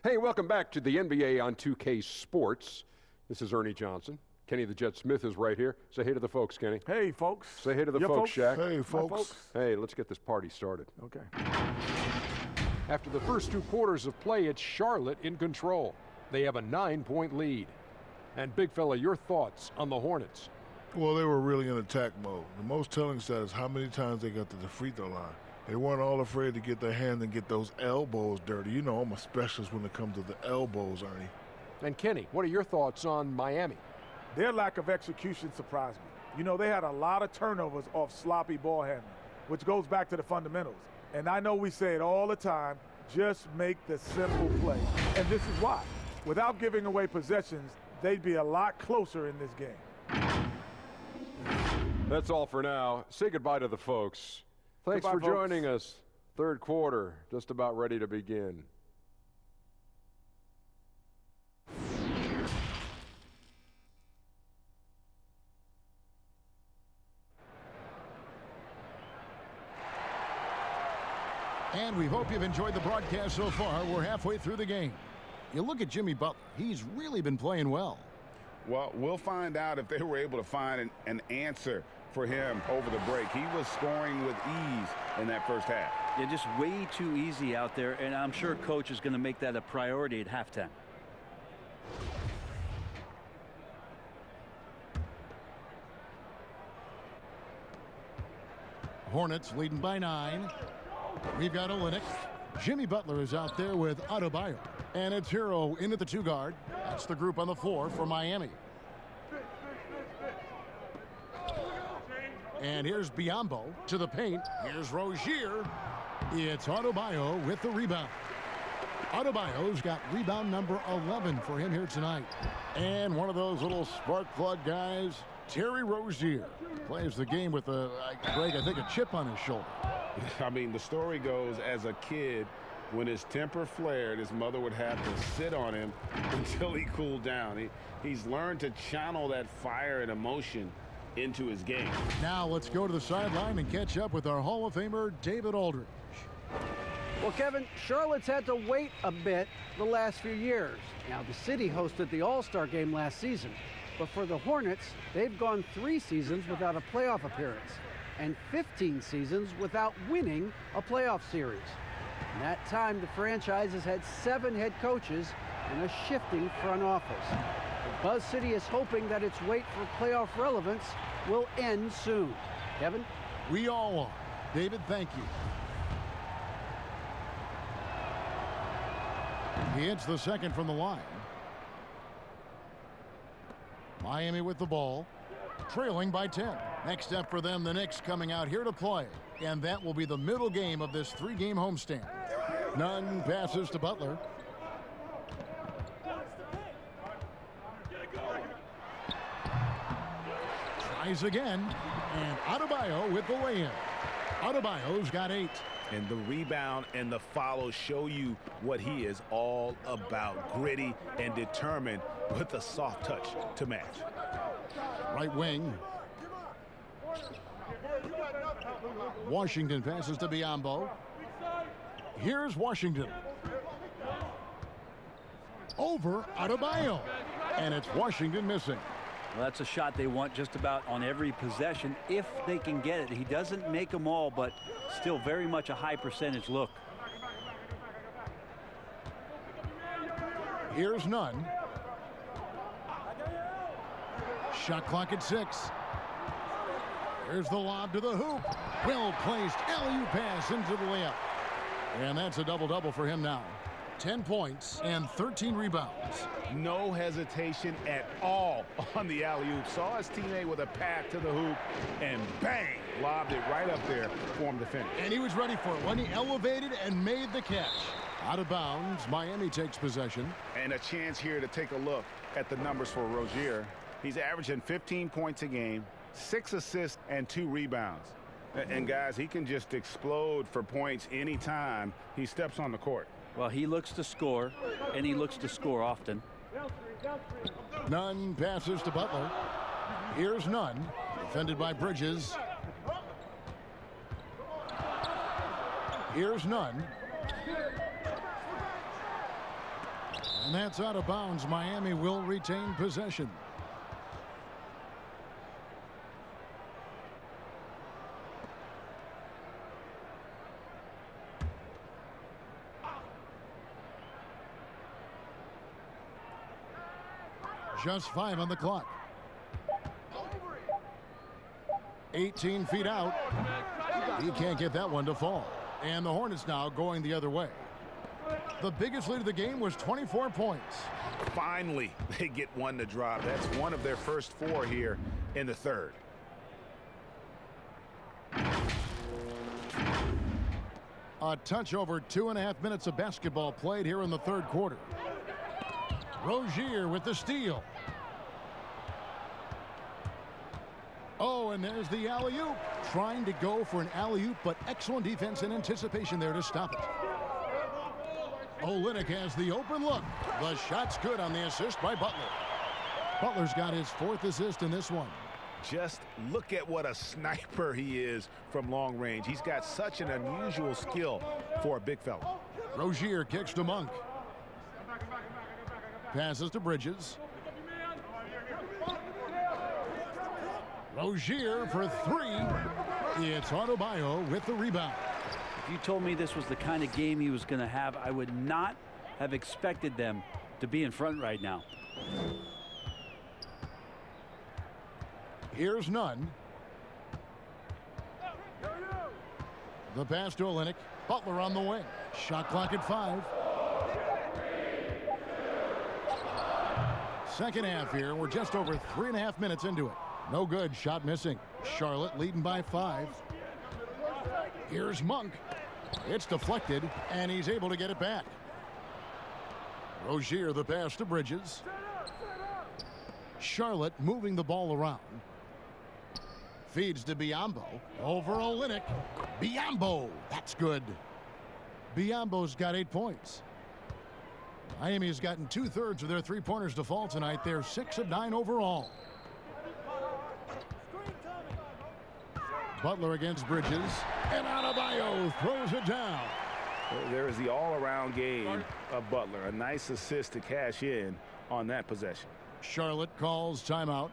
Hey, welcome back to the NBA on 2K Sports. This is Ernie Johnson. Kenny the Jet Smith is right here. Say hey to the folks, Kenny. Hey, folks. Say hey to the folks, Shaq. Hey, folks. Hey, let's get this party started. Okay. After the first 2 quarters of play, it's Charlotte in control. They have a 9-point lead. And Big Fella, your thoughts on the Hornets? Well, they were really in attack mode. The most telling stat is how many times they got to the free throw line. They weren't all afraid to get their hand and get those elbows dirty. You know I'm a specialist when it comes to the elbows, Ernie. And Kenny, what are your thoughts on Miami? Their lack of execution surprised me. You know, they had a lot of turnovers off sloppy ball handling, which goes back to the fundamentals. And I know we say it all the time, just make the simple play. And this is why. Without giving away possessions, they'd be a lot closer in this game. That's all for now. Say goodbye to the folks. Thanks Goodbye, for folks. joining us. Third quarter, just about ready to begin. And we hope you've enjoyed the broadcast so far. We're halfway through the game. You look at Jimmy Butler. He's really been playing well. Well, we'll find out if they were able to find an answer for him over the break. He was scoring with ease in that first half. Yeah, just way too easy out there, and I'm sure Coach is going to make that a priority at halftime. Hornets leading by 9. We've got Olynyk. Jimmy Butler is out there with Adebayo. And it's Hero in at the 2 guard. That's the group on the floor for Miami. And here's Biombo to the paint. Here's Rozier. It's Adebayo with the rebound. Adebayo's got rebound number 11 for him here tonight. And one of those little spark plug guys, Terry Rozier, plays the game with Greg, I think a chip on his shoulder. I mean, the story goes, as a kid, when his temper flared, his mother would have to sit on him until he cooled down. He's learned to channel that fire and emotion into his game. Now let's go to the sideline and catch up with our Hall of Famer, David Aldridge. Well, Kevin, Charlotte's had to wait a bit the last few years. Now, the city hosted the All-Star game last season, but for the Hornets, they've gone 3 seasons without a playoff appearance and 15 seasons without winning a playoff series. In that time, the franchise has had 7 head coaches and a shifting front office. The Buzz City is hoping that its wait for playoff relevance will end soon. Kevin? We all are. David, thank you. He hits the second from the line. Miami with the ball, trailing by 10. Next up for them, the Knicks coming out here to play. And that will be the middle game of this 3-game homestand. Nunn passes to Butler. Tries again, and Adebayo with the lay-in. Adebayo's got 8. And the rebound and the follow show you what he is all about. Gritty and determined with a soft touch to match. Right wing. Washington passes to Biombo. Here's Washington. Over Adebayo. And it's Washington missing. Well, that's a shot they want just about on every possession if they can get it. He doesn't make them all, but still very much a high percentage look. Here's Nunn. Shot clock at 6. Here's the lob to the hoop. Well placed alley-oop pass into the layup. And that's a double-double for him now. 10 points and 13 rebounds. No hesitation at all on the alley-oop. Saw his teammate with a path to the hoop, and bang, lobbed it right up there for him to finish. And he was ready for it when he elevated and made the catch. Out of bounds, Miami takes possession. And a chance here to take a look at the numbers for Rozier. He's averaging 15 points a game, 6 assists, and 2 rebounds. And guys, he can just explode for points anytime he steps on the court. Well, he looks to score, and he looks to score often. Nunn passes to Butler. Here's Nunn, defended by Bridges. Here's Nunn. And that's out of bounds. Miami will retain possession. Just 5 on the clock. 18 feet out. He can't get that one to fall. And the Hornets now going the other way. The biggest lead of the game was 24 points. Finally, they get one to drop. That's one of their first 4 here in the third. A touch over 2.5 minutes of basketball played here in the third quarter. Rozier with the steal. Oh, and there's the alley-oop. Trying to go for an alley-oop, but excellent defense and anticipation there to stop it. Olynyk has the open look. The shot's good on the assist by Butler. Butler's got his 4th assist in this one. Just look at what a sniper he is from long range. He's got such an unusual skill for a big fella. Rozier kicks to Monk. Passes to Bridges. Rozier for 3. It's Adebayo with the rebound. If you told me this was the kind of game he was going to have, I would not have expected them to be in front right now. Here's Nunn. The pass to Olynyk. Butler on the wing. Shot clock at 5. Second half here. We're just over 3.5 minutes into it. No good. Shot missing. Charlotte leading by 5. Here's Monk. It's deflected, and he's able to get it back. Rozier, the pass to Bridges. Charlotte moving the ball around. Feeds to Biyombo. Over Olynyk. Biyombo. That's good. Biyombo's got 8 points. Miami has gotten 2/3 of their three-pointers to fall tonight. They're 6 of 9 overall. Butler against Bridges. And Adebayo throws it down. There is the all-around game of Butler. A nice assist to cash in on that possession. Charlotte calls timeout.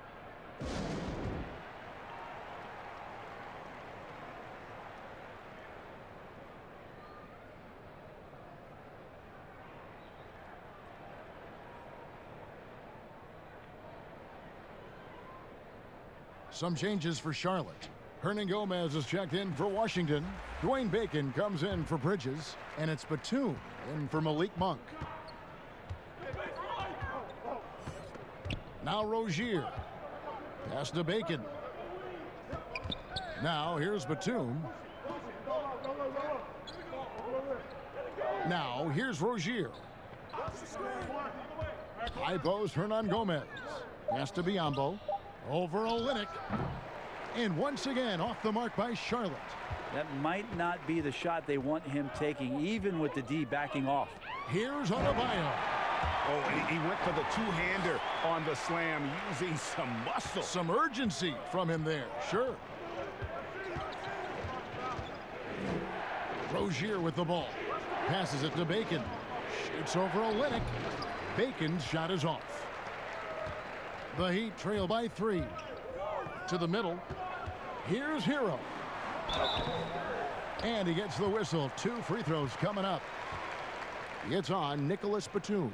Some changes for Charlotte. Hernan Gomez is checked in for Washington. Dwayne Bacon comes in for Bridges. And it's Batum in for Malik Monk. Now Rozier. Pass to Bacon. Now here's Batum. Now here's Rozier. High post Hernan Gomez. Pass to Biyombo. Over Olynyk. And once again off the mark by Charlotte. That might not be the shot they want him taking, even with the D backing off. Here's Adebayo. Oh, he went for the two-hander on the slam, using some muscle. Some urgency from him there, sure. Rozier with the ball. Passes it to Bacon. Shoots over Olynyk. Bacon's shot is off. The Heat trail by 3. To the middle. Here's Hero. And he gets the whistle. 2 free throws coming up. It's on Nicholas Batum.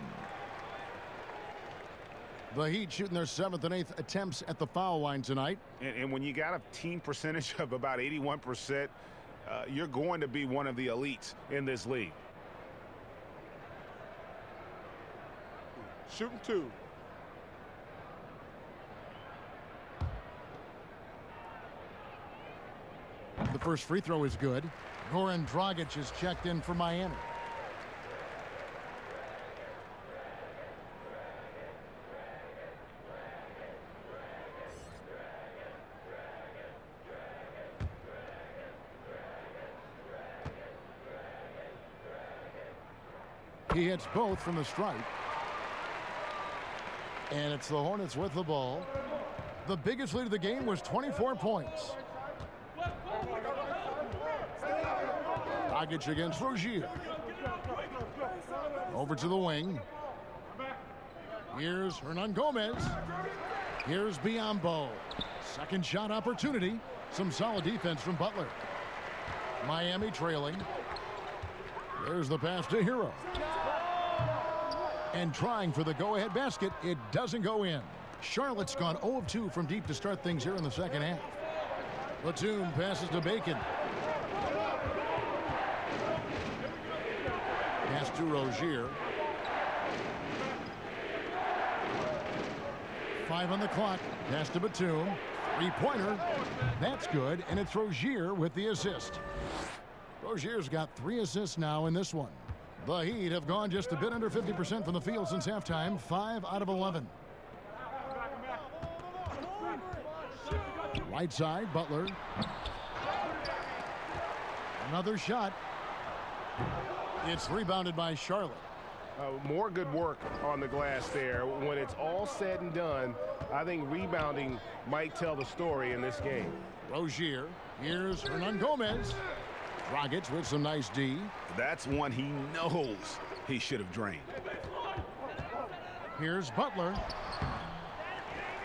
The Heat shooting their 7th and 8th attempts at the foul line tonight. And when you got a team percentage of about 81%, you're going to be one of the elites in this league. Shooting 2. The first free throw is good. Goran Dragic is checked in for Miami. He hits both from the stripe. And it's the Hornets with the ball. The biggest lead of the game was 24 points. Dragic against Rozier. Over to the wing. Here's Hernan Gomez. Here's Biyombo. Second shot opportunity. Some solid defense from Butler. Miami trailing. There's the pass to Hero. And trying for the go-ahead basket. It doesn't go in. Charlotte's gone 0 of 2 from deep to start things here in the second half. Batum passes to Bacon. Pass to Rozier. 5 on the clock. Pass to Batum. Three-pointer. That's good, and it's Rozier with the assist. Rozier's got 3 assists now in this one. The Heat have gone just a bit under 50% from the field since halftime. 5 out of 11. Right side, Butler. Another shot. It's rebounded by Charlotte. More good work on the glass there. When it's all said and done, I think rebounding might tell the story in this game. Rozier. Here's Hernan Gomez. Dragic with some nice D. That's one he knows he should have drained. Here's Butler.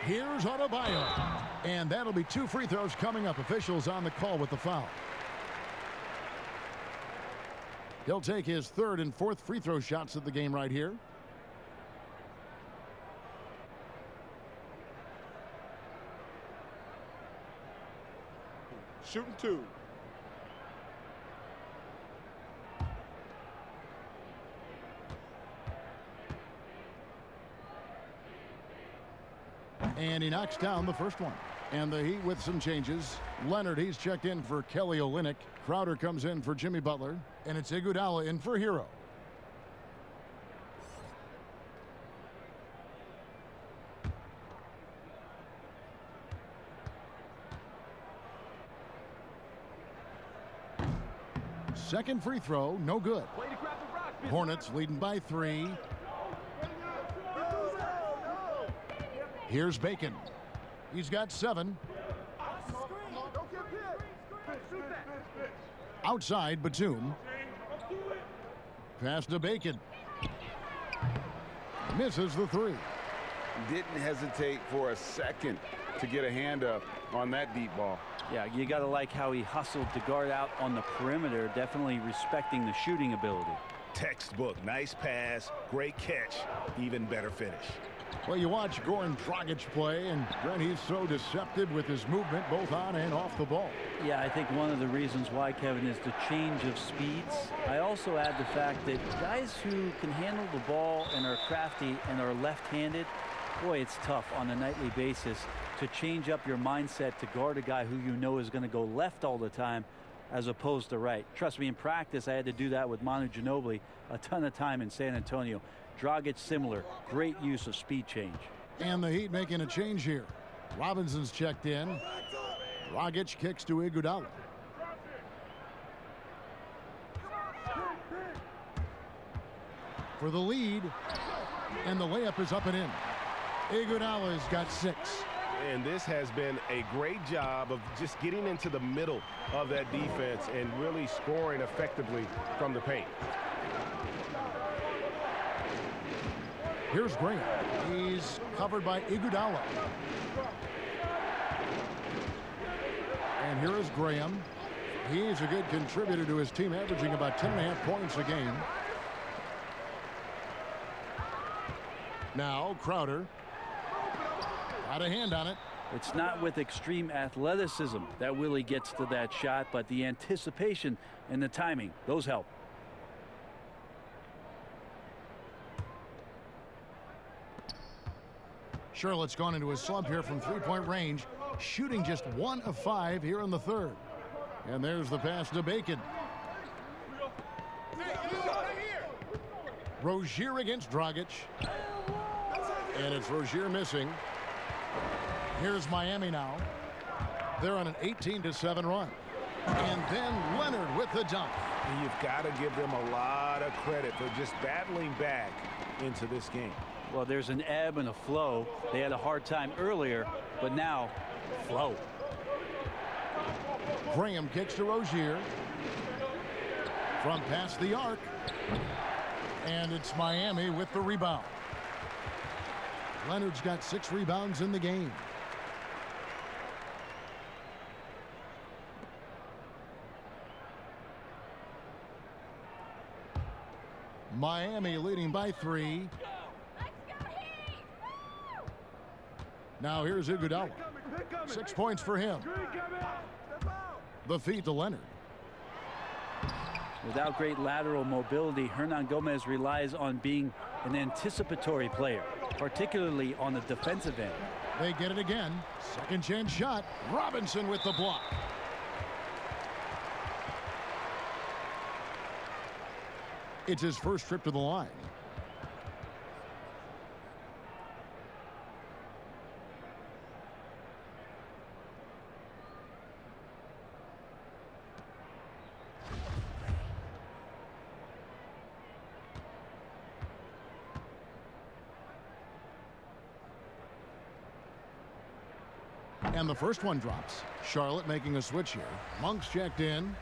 Here's Adebayo. And that'll be 2 free throws coming up. Officials on the call with the foul. He'll take his 3rd and 4th free throw shots of the game right here. Shooting 2. And he knocks down the first one. And the Heat with some changes. Leonard, he's checked in for Kelly Olynyk. Crowder comes in for Jimmy Butler. And it's Iguodala in for Hero. Second free throw, no good. Hornets leading by 3. Here's Bacon. He's got 7. Outside, Batum. Pass to Bacon. Misses the 3. Didn't hesitate for a second to get a hand up on that deep ball. Yeah, you got to like how he hustled to guard out on the perimeter, definitely respecting the shooting ability. Textbook, nice pass, great catch, even better finish. Well, you watch Goran Dragic play, and Brent, he's so deceptive with his movement, both on and off the ball. Yeah, I think one of the reasons why, Kevin, is the change of speeds. I also add the fact that guys who can handle the ball and are crafty and are left-handed, boy, it's tough on a nightly basis to change up your mindset to guard a guy who you know is going to go left all the time as opposed to right. Trust me, in practice, I had to do that with Manu Ginobili a ton of time in San Antonio. Dragic similar, great use of speed change. And the Heat making a change here. Robinson's checked in. Dragic kicks to Iguodala. For the lead, and the layup is up and in. Iguodala's got 6. And this has been a great job of just getting into the middle of that defense and really scoring effectively from the paint. Here's Graham. He's covered by Iguodala. And here is Graham. He's a good contributor to his team, averaging about 10.5 points a game. Now Crowder. Got a hand on it. It's not with extreme athleticism that Willie gets to that shot, but the anticipation and the timing, those help. Charlotte's gone into a slump here from three-point range, shooting just 1 of 5 here in the third. And there's the pass to Bacon. Rozier against Dragic. And it's Rozier missing. Here's Miami now. They're on an 18-7 run. And then Leonard with the dunk. And you've got to give them a lot of credit for just battling back into this game. Well, there's an ebb and a flow. They had a hard time earlier, but now, flow. Graham kicks to Rozier. From past the arc. And it's Miami with the rebound. Leonard's got 6 rebounds in the game. Miami leading by 3. Now here's Iguodala. 6 points for him. The feed to Leonard. Without great lateral mobility, Hernan Gomez relies on being an anticipatory player, particularly on the defensive end. They get it again. Second chance shot. Robinson with the block. It's his first trip to the line. And the first one drops. Charlotte making a switch here. Monk's checked in.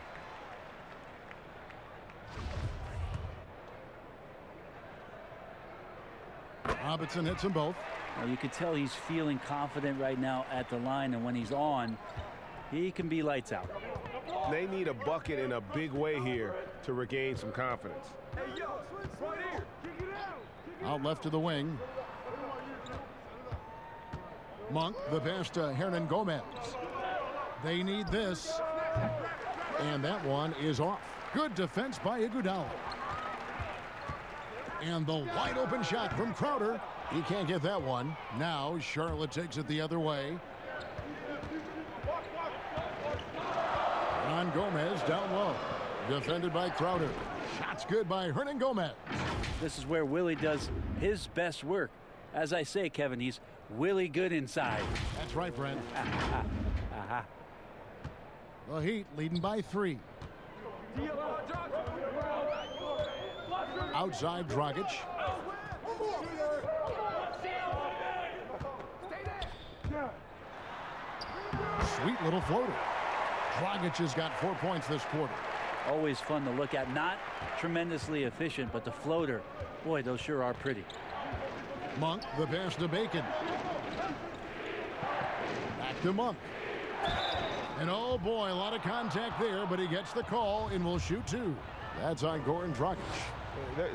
Robinson hits them both. Well, you can tell he's feeling confident right now at the line, and when he's on, he can be lights out. They need a bucket in a big way here to regain some confidence. Out left to the wing. Monk, the pass to Hernan Gomez. They need this. And that one is off. Good defense by Iguodala. And the wide open shot from Crowder He can't get that one. Now Charlotte takes it the other way. On Gomez down low. Defended by Crowder. Shots good by Hernan Gomez. This is where Willie does his best work. As I say, Kevin, he's Willie good inside. That's right, Brent. The Heat leading by 3. Outside Dragic. Sweet little floater. Dragic has got 4 points this quarter. Always fun to look at. Not tremendously efficient, but the floater, boy, those sure are pretty. Monk, the pass to Bacon. Back to Monk. And oh boy, a lot of contact there, but he gets the call and will shoot 2. That's on Goran Dragic.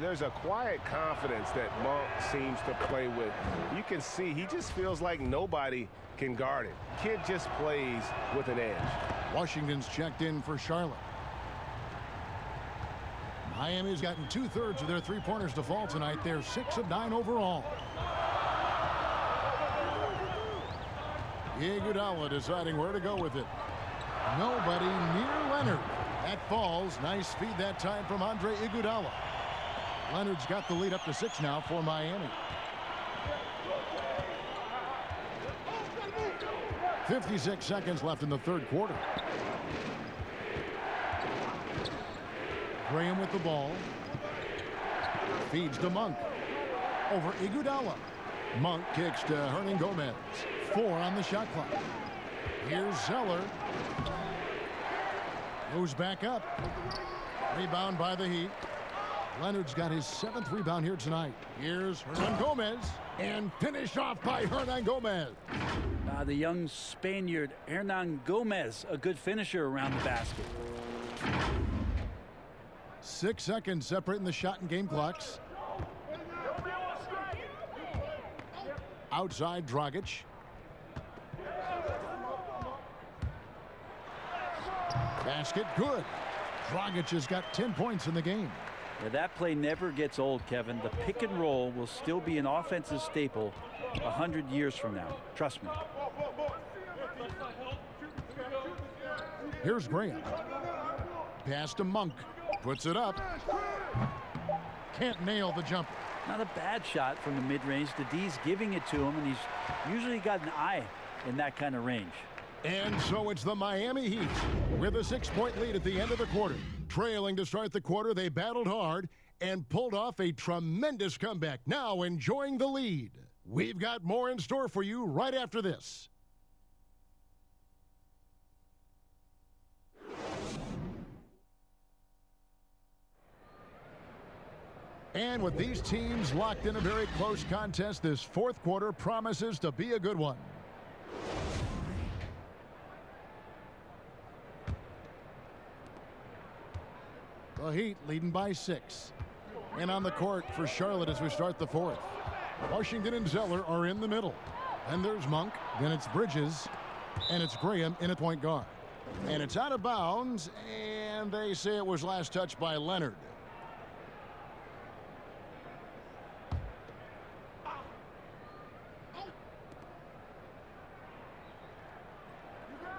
There's a quiet confidence that Monk seems to play with. You can see he just feels like nobody can guard it. Kid just plays with an edge. Washington's checked in for Charlotte. Miami's gotten 2/3 of their three-pointers to fall tonight. They're 6 of 9 overall. Iguodala deciding where to go with it. Nobody near Leonard. That falls. Nice feed that time from Andre Iguodala. Leonard's got the lead up to 6 now for Miami. 56 seconds left in the third quarter. Graham with the ball. Feeds to Monk. Over Iguodala. Monk kicks to Hernan Gomez. 4 on the shot clock. Here's Zeller. Goes back up. Rebound by the Heat. Leonard's got his 7th rebound here tonight. Here's Hernan Gomez. And finished off by Hernan Gomez. The young Spaniard, Hernan Gomez, a good finisher around the basket. 6 seconds separating the shot and game clocks. Outside Dragic. Basket good. Dragic has got 10 points in the game. Yeah, that play never gets old, Kevin. The pick and roll will still be an offensive staple 100 years from now. Trust me. Here's Graham. Pass to Monk. Puts it up. Can't nail the jumper. Not a bad shot from the mid-range. The D's giving it to him, and he's usually got an eye in that kind of range. And so it's the Miami Heat with a 6-point lead at the end of the quarter. Trailing to start the quarter, they battled hard and pulled off a tremendous comeback. Now enjoying the lead. We've got more in store for you right after this. And with these teams locked in a very close contest, this fourth quarter promises to be a good one. The Heat leading by 6. And on the court for Charlotte as we start the fourth. Washington and Zeller are in the middle. And there's Monk. Then it's Bridges. And it's Graham in at point guard. And it's out of bounds. And they say it was last touched by Leonard.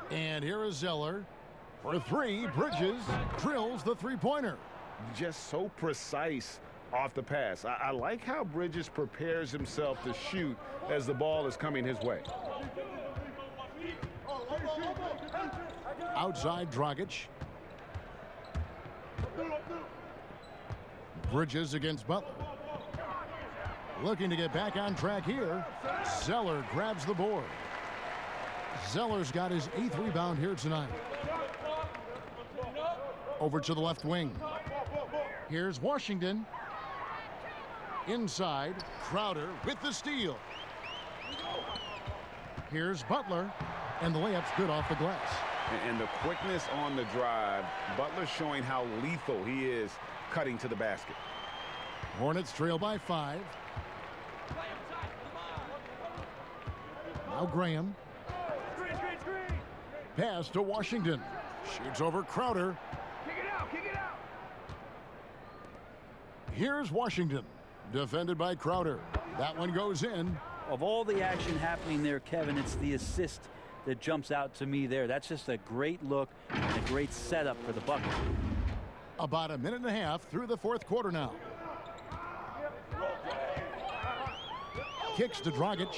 And here is Zeller. For 3, Bridges drills the three-pointer. Just so precise off the pass. I like how Bridges prepares himself to shoot as the ball is coming his way. Outside Dragic. Bridges against Butler. Looking to get back on track here. Zeller grabs the board. Zeller's got his 8th rebound here tonight. Over to the left wing. Here's Washington. Inside, Crowder with the steal. Here's Butler, and the layup's good off the glass. And the quickness on the drive, Butler showing how lethal he is cutting to the basket. Hornets trail by 5. Now Graham. Pass to Washington. Shoots over Crowder. Kick it out. Here's Washington. Defended by Crowder. That one goes in. Of all the action happening there, Kevin, it's the assist that jumps out to me there. That's just a great look and a great setup for the Bucks. About a minute and a half through the fourth quarter now. Kicks to Dragic.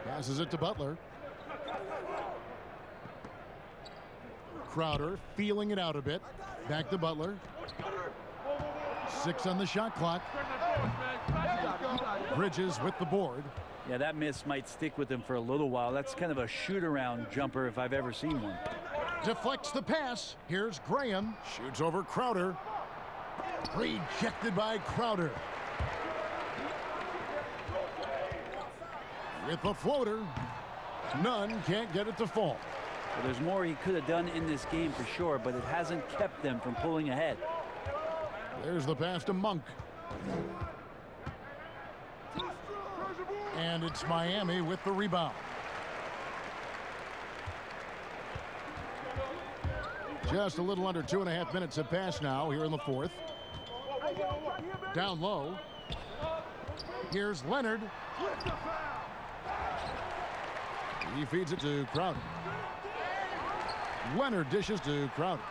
Passes it to Butler. Crowder feeling it out a bit. Back to Butler. 6 on the shot clock. Bridges with the board. Yeah, that miss might stick with him for a little while. That's kind of a shoot-around jumper if I've ever seen one. Deflects the pass. Here's Graham. Shoots over Crowder. Rejected by Crowder. With the floater. Nunn can't get it to fall. Well, there's more he could have done in this game for sure, but it hasn't kept them from pulling ahead. There's the pass to Monk. And it's Miami with the rebound. Just a little under 2.5 minutes have passed now here in the fourth. Down low. Here's Leonard. He feeds it to Crowder. Leonard dishes to Crowder.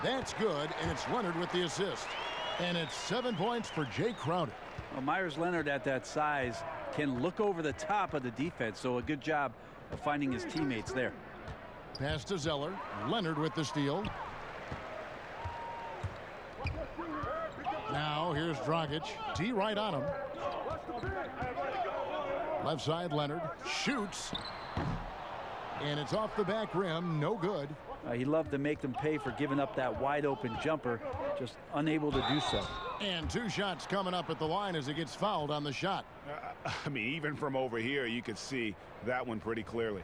That's good, and it's Leonard with the assist. And it's 7 points for Jay Crowder. Well, Myers Leonard at that size can look over the top of the defense, so a good job of finding his teammates there. Pass to Zeller. Leonard with the steal. Now here's Dragic. D right on him. Left side Leonard shoots. And it's off the back rim. No good. He loved to make them pay for giving up that wide open jumper. Just unable to do so. And 2 shots coming up at the line as it gets fouled on the shot. I mean, even from over here, you could see that one pretty clearly.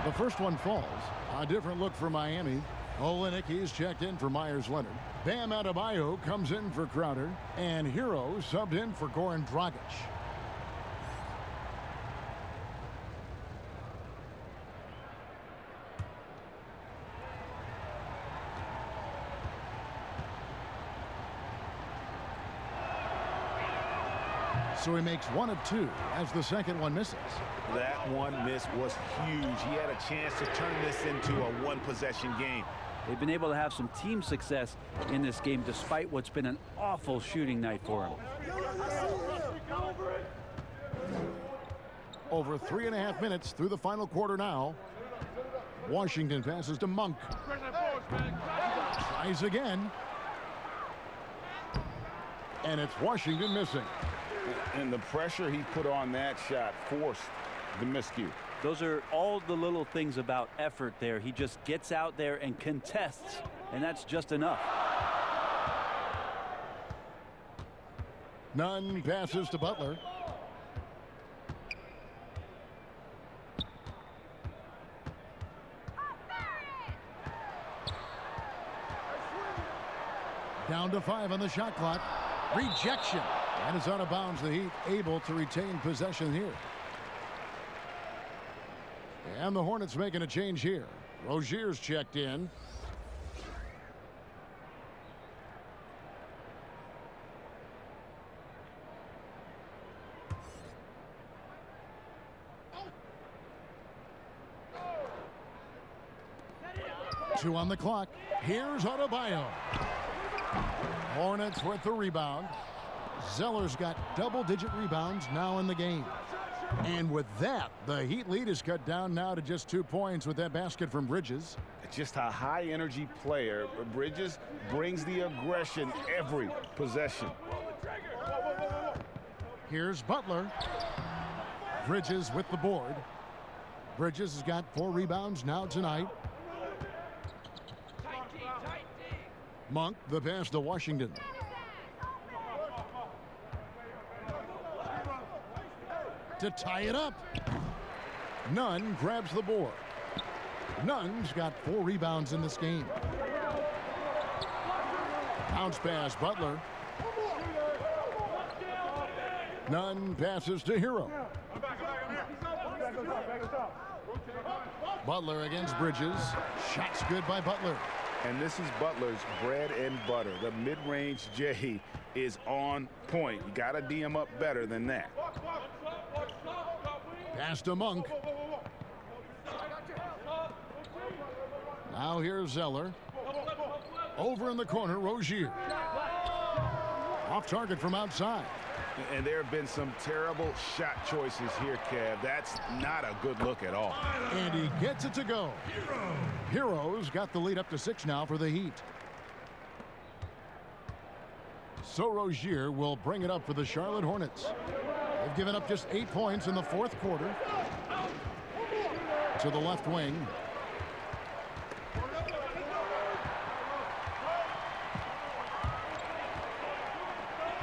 The first one falls. A different look for Miami. Olynyk, he's checked in for Myers Leonard. Bam Adebayo comes in for Crowder. And Hero subbed in for Goran Dragic. So he makes 1 of 2 as the second one misses. That one miss was huge. He had a chance to turn this into a one-possession game. They've been able to have some team success in this game despite what's been an awful shooting night for him. Over 3.5 minutes through the final quarter now. Washington passes to Monk. Tries again. And it's Washington missing. And the pressure he put on that shot forced the miscue. Those are all the little things about effort there. He just gets out there and contests, and that's just enough. Nunn passes to Butler. Down to 5 on the shot clock. Rejection. And it's out of bounds. The Heat able to retain possession here. And the Hornets making a change here. Rozier's checked in. Two on the clock. Here's Adebayo. Hornets with the rebound. Zeller's got double-digit rebounds now in the game. And with that, the Heat lead is cut down now to just 2 points with that basket from Bridges. Just a high-energy player. Bridges brings the aggression every possession. Here's Butler. Bridges with the board. Bridges has got 4 rebounds now tonight. Monk, the pass to Washington. To tie it up. Nunn grabs the board. Nunn's got 4 rebounds in this game. Bounce pass, Butler. Nunn passes to Hero. Butler against Bridges. Shots good by Butler. And this is Butler's bread and butter. The mid-range J is on point. You got to D him up better than that. Pass to Monk. Now here's Zeller. Over in the corner, Rozier. Off target from outside. And there have been some terrible shot choices here, Kev. That's not a good look at all. And he gets it to go. Hero's got the lead up to 6 now for the Heat. So Rozier will bring it up for the Charlotte Hornets. They've given up just 8 points in the 4th quarter. To the left wing.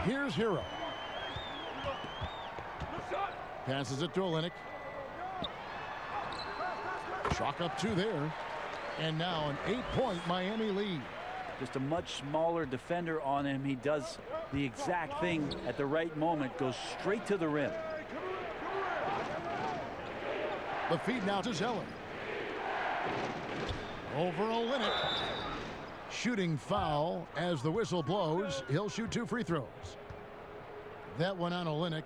Here's Hero. Passes it to Olynyk. Chalk up 2 there. And now an 8-point Miami lead. Just a much smaller defender on him. He does the exact thing at the right moment. Goes straight to the rim. The feed now to Zeller. Over Olynyk. Shooting foul as the whistle blows. He'll shoot 2 free throws. That one on Olynyk.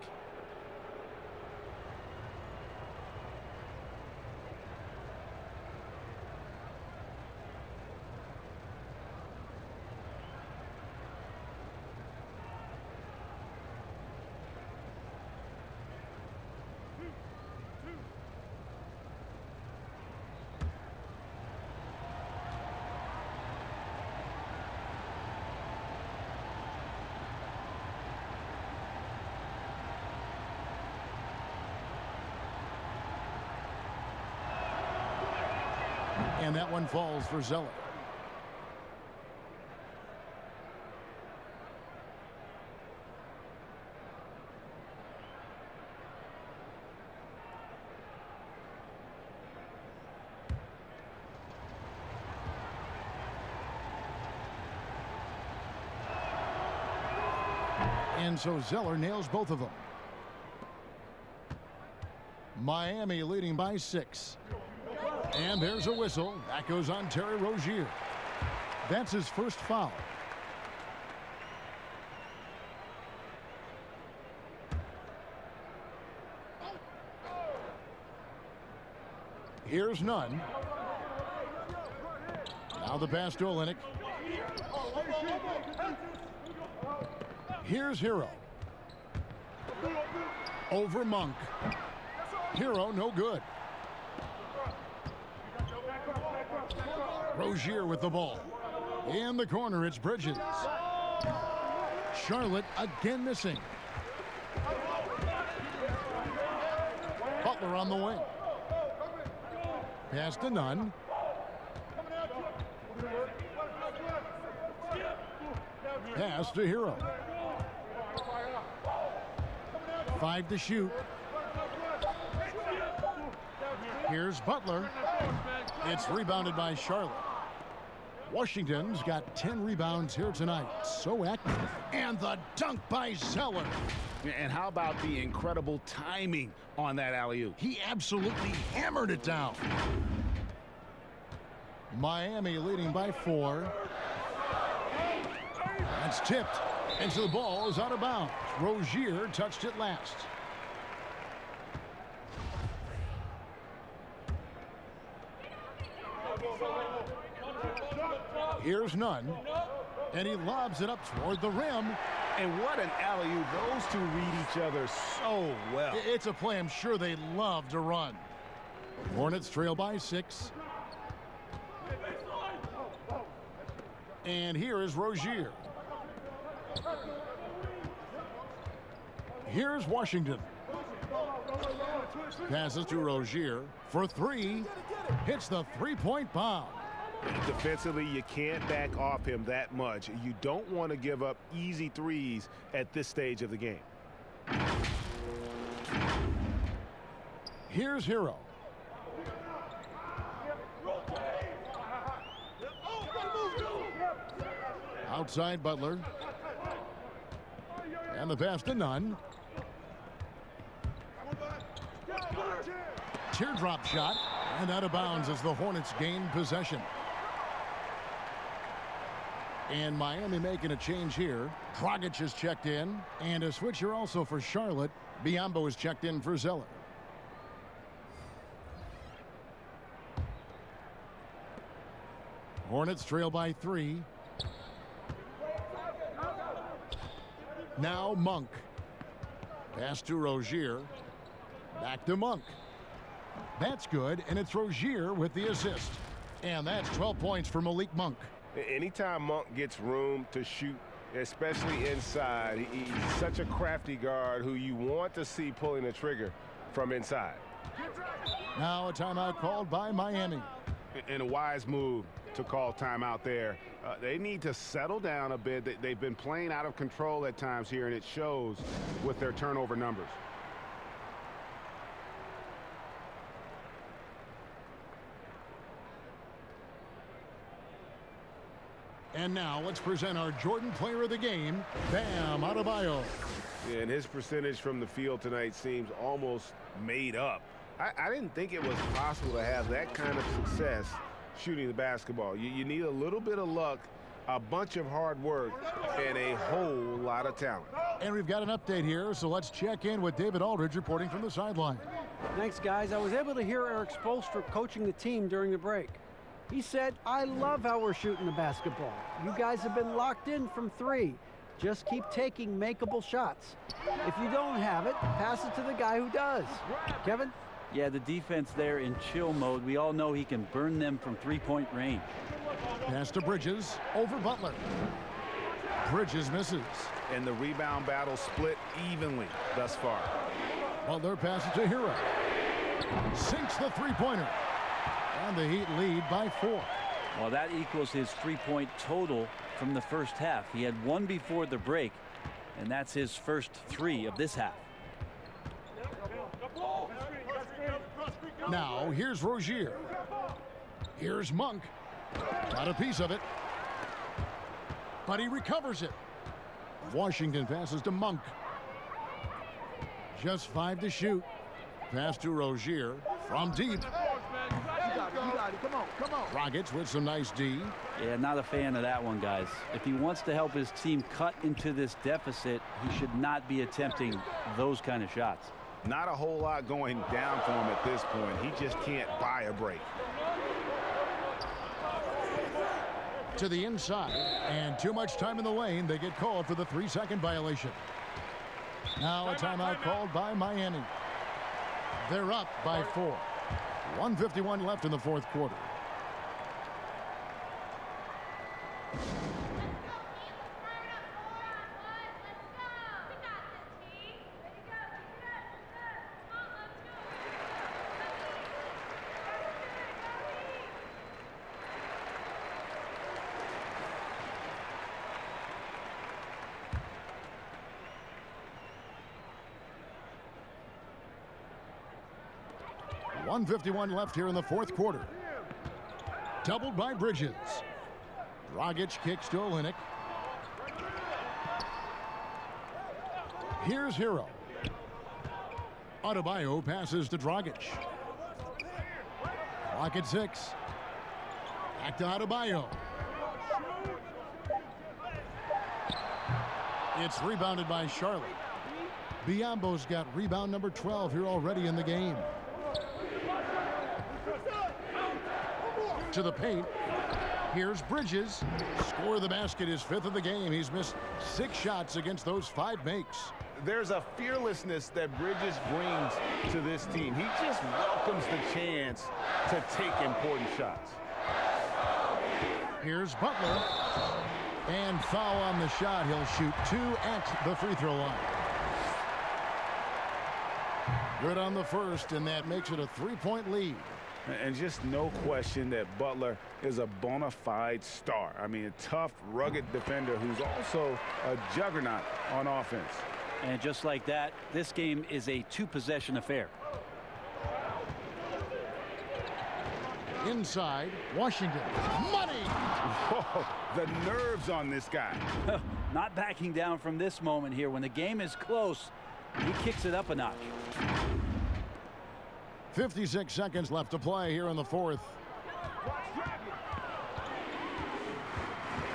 And that one falls for Zeller. And so Zeller nails both of them. Miami leading by 6. And there's a whistle. That goes on Terry Rozier. That's his first foul. Here's Nunn. Now the pass to Olynyk. Here's Hero. Over Monk. Hero no good. Rozier with the ball. In the corner, it's Bridges. Charlotte again missing. Butler on the wing. Pass to Nunn. Pass to Hero. 5 to shoot. Here's Butler. It's rebounded by Charlotte. Washington's got 10 rebounds here tonight. So active. And the dunk by Zeller. And how about the incredible timing on that alley-oop? He absolutely hammered it down. Miami leading by 4. That's tipped. And so the ball is out of bounds. Rozier touched it last. Here's Nunn. And he lobs it up toward the rim. And what an alley-oop. Those two read each other so well. It's a play I'm sure they love to run. Hornets trail by 6. And here is Rozier. Here's Washington. Passes to Rozier for 3. Hits the three-point bomb. Defensively, you can't back off him that much. You don't want to give up easy threes at this stage of the game. Here's Hero. Outside Butler. And the pass to Nunn. Teardrop shot. And out of bounds as the Hornets gain possession. And Miami making a change here. Dragic is checked in. And a switcher also for Charlotte. Biyombo is checked in for Zeller. Hornets trail by 3. Now Monk. Pass to Rozier. Back to Monk. That's good, and it's Rozier with the assist. And that's 12 points for Malik Monk. Anytime Monk gets room to shoot, especially inside, he's such a crafty guard who you want to see pulling the trigger from inside. Now a timeout called by Miami. And a wise move to call timeout there. They need to settle down a bit. They've been playing out of control at times here, and it shows with their turnover numbers. And now let's present our Jordan Player of the Game, Bam Adebayo. Yeah, and his percentage from the field tonight seems almost made up. I didn't think it was possible to have that kind of success shooting the basketball. You need a little bit of luck, a bunch of hard work, and a whole lot of talent. And we've got an update here, so let's check in with David Aldridge reporting from the sideline. Thanks, guys. I was able to hear Eric Spoelstra coaching the team during the break. He said, I love how we're shooting the basketball. You guys have been locked in from 3. Just keep taking makeable shots. If you don't have it, pass it to the guy who does. Kevin? Yeah, the defense there in chill mode. We all know he can burn them from three-point range. Pass to Bridges over Butler. Bridges misses. And the rebound battle split evenly thus far. Butler passes to Hero. Sinks the three-pointer. And the Heat lead by 4. Well, that equals his three-point total from the first half. He had 1 before the break, and that's his first 3 of this half. Now, here's Rozier. Here's Monk. Got a piece of it. But he recovers it. Washington passes to Monk. Just 5 to shoot. Pass to Rozier from deep. Come on. Dragic with some nice D. Yeah, not a fan of that one, guys. If he wants to help his team cut into this deficit, he should not be attempting those kind of shots. Not a whole lot going down for him at this point. He just can't buy a break. To the inside, and too much time in the lane. They get called for the 3-second violation. Now a timeout called by Miami. They're up by 4. 1:51 left in the fourth quarter. .151 left here in the fourth quarter. Doubled by Bridges. Dragic kicks to Olynyk. Here's Hero. Adebayo passes to Dragic. Clock at 6. Back to Adebayo. It's rebounded by Charlotte. Biyombo's got rebound number 12 here already in the game. To the paint. Here's Bridges. Score the basket, his 5th of the game. He's missed 6 shots against those 5 makes. There's a fearlessness that Bridges brings to this team. He just welcomes the chance to take important shots. Here's Butler. And foul on the shot. He'll shoot 2 at the free throw line. Good on the first, and that makes it a 3-point lead. And just no question that Butler is a bona fide star. I mean, a tough, rugged defender who's also a juggernaut on offense. And just like that, this game is a 2-possession affair. Inside, Washington. Money! Whoa, the nerves on this guy. Not backing down from this moment here. When the game is close, he kicks it up a notch. 56 seconds left to play here in the fourth.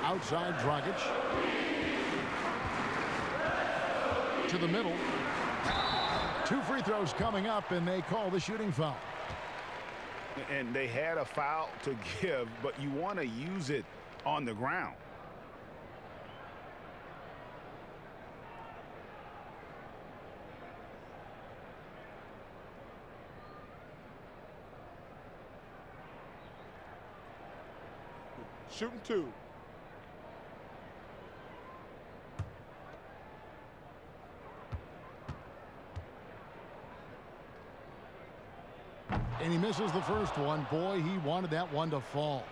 Outside, Dragic. To the middle. 2 free throws coming up, and they call the shooting foul. And they had a foul to give, but you want to use it on the ground. Shooting 2. And he misses the first one. Boy, he wanted that one to fall.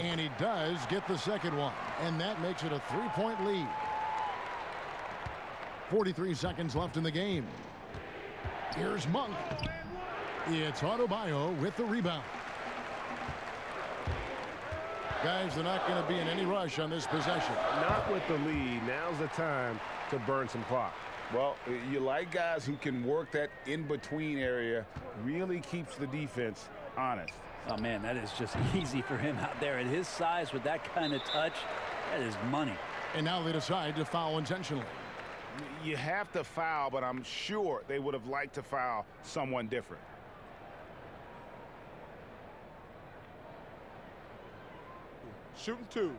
And he does get the second one. And that makes it a 3-point lead. 43 seconds left in the game. Here's Monk. It's Adebayo with the rebound. Guys, they're not going to be in any rush on this possession. Not with the lead. Now's the time to burn some clock. Well, you like guys who can work that in-between area, really keeps the defense honest. Oh, man, that is just easy for him out there. At his size, with that kind of touch, that is money. And now they decide to foul intentionally. You have to foul, but I'm sure they would have liked to foul someone different. Shooting 2.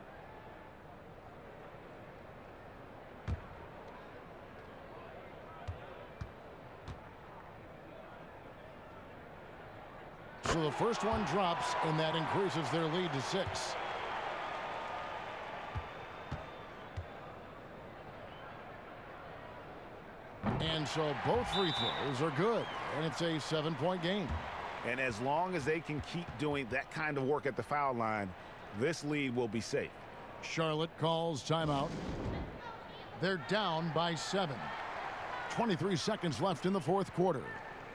So the first one drops, and that increases their lead to 6. And so both free throws are good, and it's a 7-point game. And as long as they can keep doing that kind of work at the foul line, this lead will be safe. Charlotte calls timeout. They're down by 7. 23 seconds left in the fourth quarter.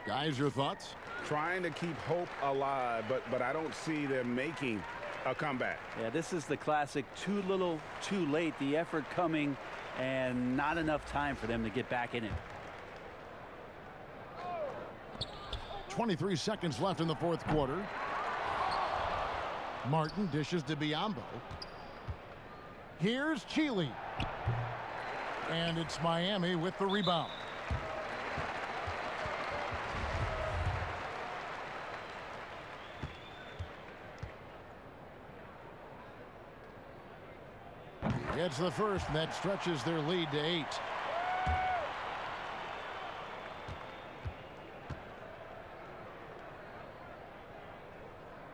Guys, your thoughts? Trying to keep hope alive, but I don't see them making a comeback. Yeah, this is the classic too little, too late. The effort coming and not enough time for them to get back in it. 23 seconds left in the fourth quarter. Martin dishes to Biyombo. Here's Chile. And it's Miami with the rebound. Gets the first, and that stretches their lead to 8.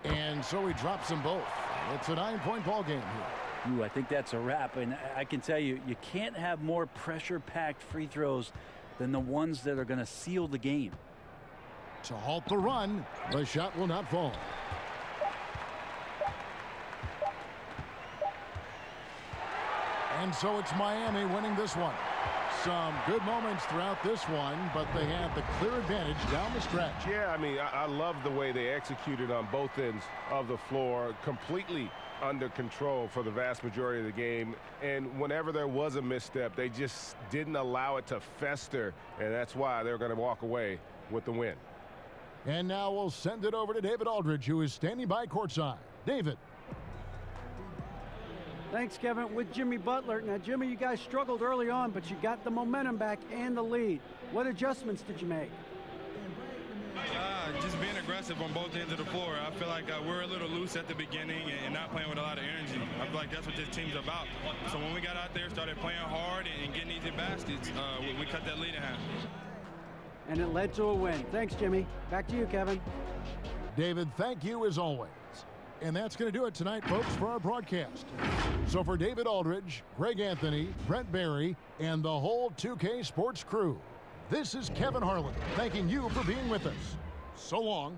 And so he drops them both. It's a 9-point ball game here. Ooh, I think that's a wrap, and I can tell you, you can't have more pressure-packed free throws than the ones that are going to seal the game. To halt the run, the shot will not fall. And so it's Miami winning this one. Some good moments throughout this one, but they had the clear advantage down the stretch. Yeah, I mean, I love the way they executed on both ends of the floor, completely under control for the vast majority of the game. And whenever there was a misstep, they just didn't allow it to fester, and that's why they're going to walk away with the win. And now we'll send it over to David Aldridge, who is standing by courtside. David. Thanks, Kevin. With Jimmy Butler. Now, Jimmy, you guys struggled early on, but you got the momentum back and the lead. What adjustments did you make? Just being aggressive on both ends of the floor. I feel like we're a little loose at the beginning and not playing with a lot of energy. I feel like that's what this team's about. So when we got out there, started playing hard and getting easy baskets, we cut that lead in half. And it led to a win. Thanks, Jimmy. Back to you, Kevin. David, thank you as always. And that's going to do it tonight, folks, for our broadcast. So for David Aldridge, Greg Anthony, Brent Barry, and the whole 2K Sports crew, this is Kevin Harlan thanking you for being with us. So long.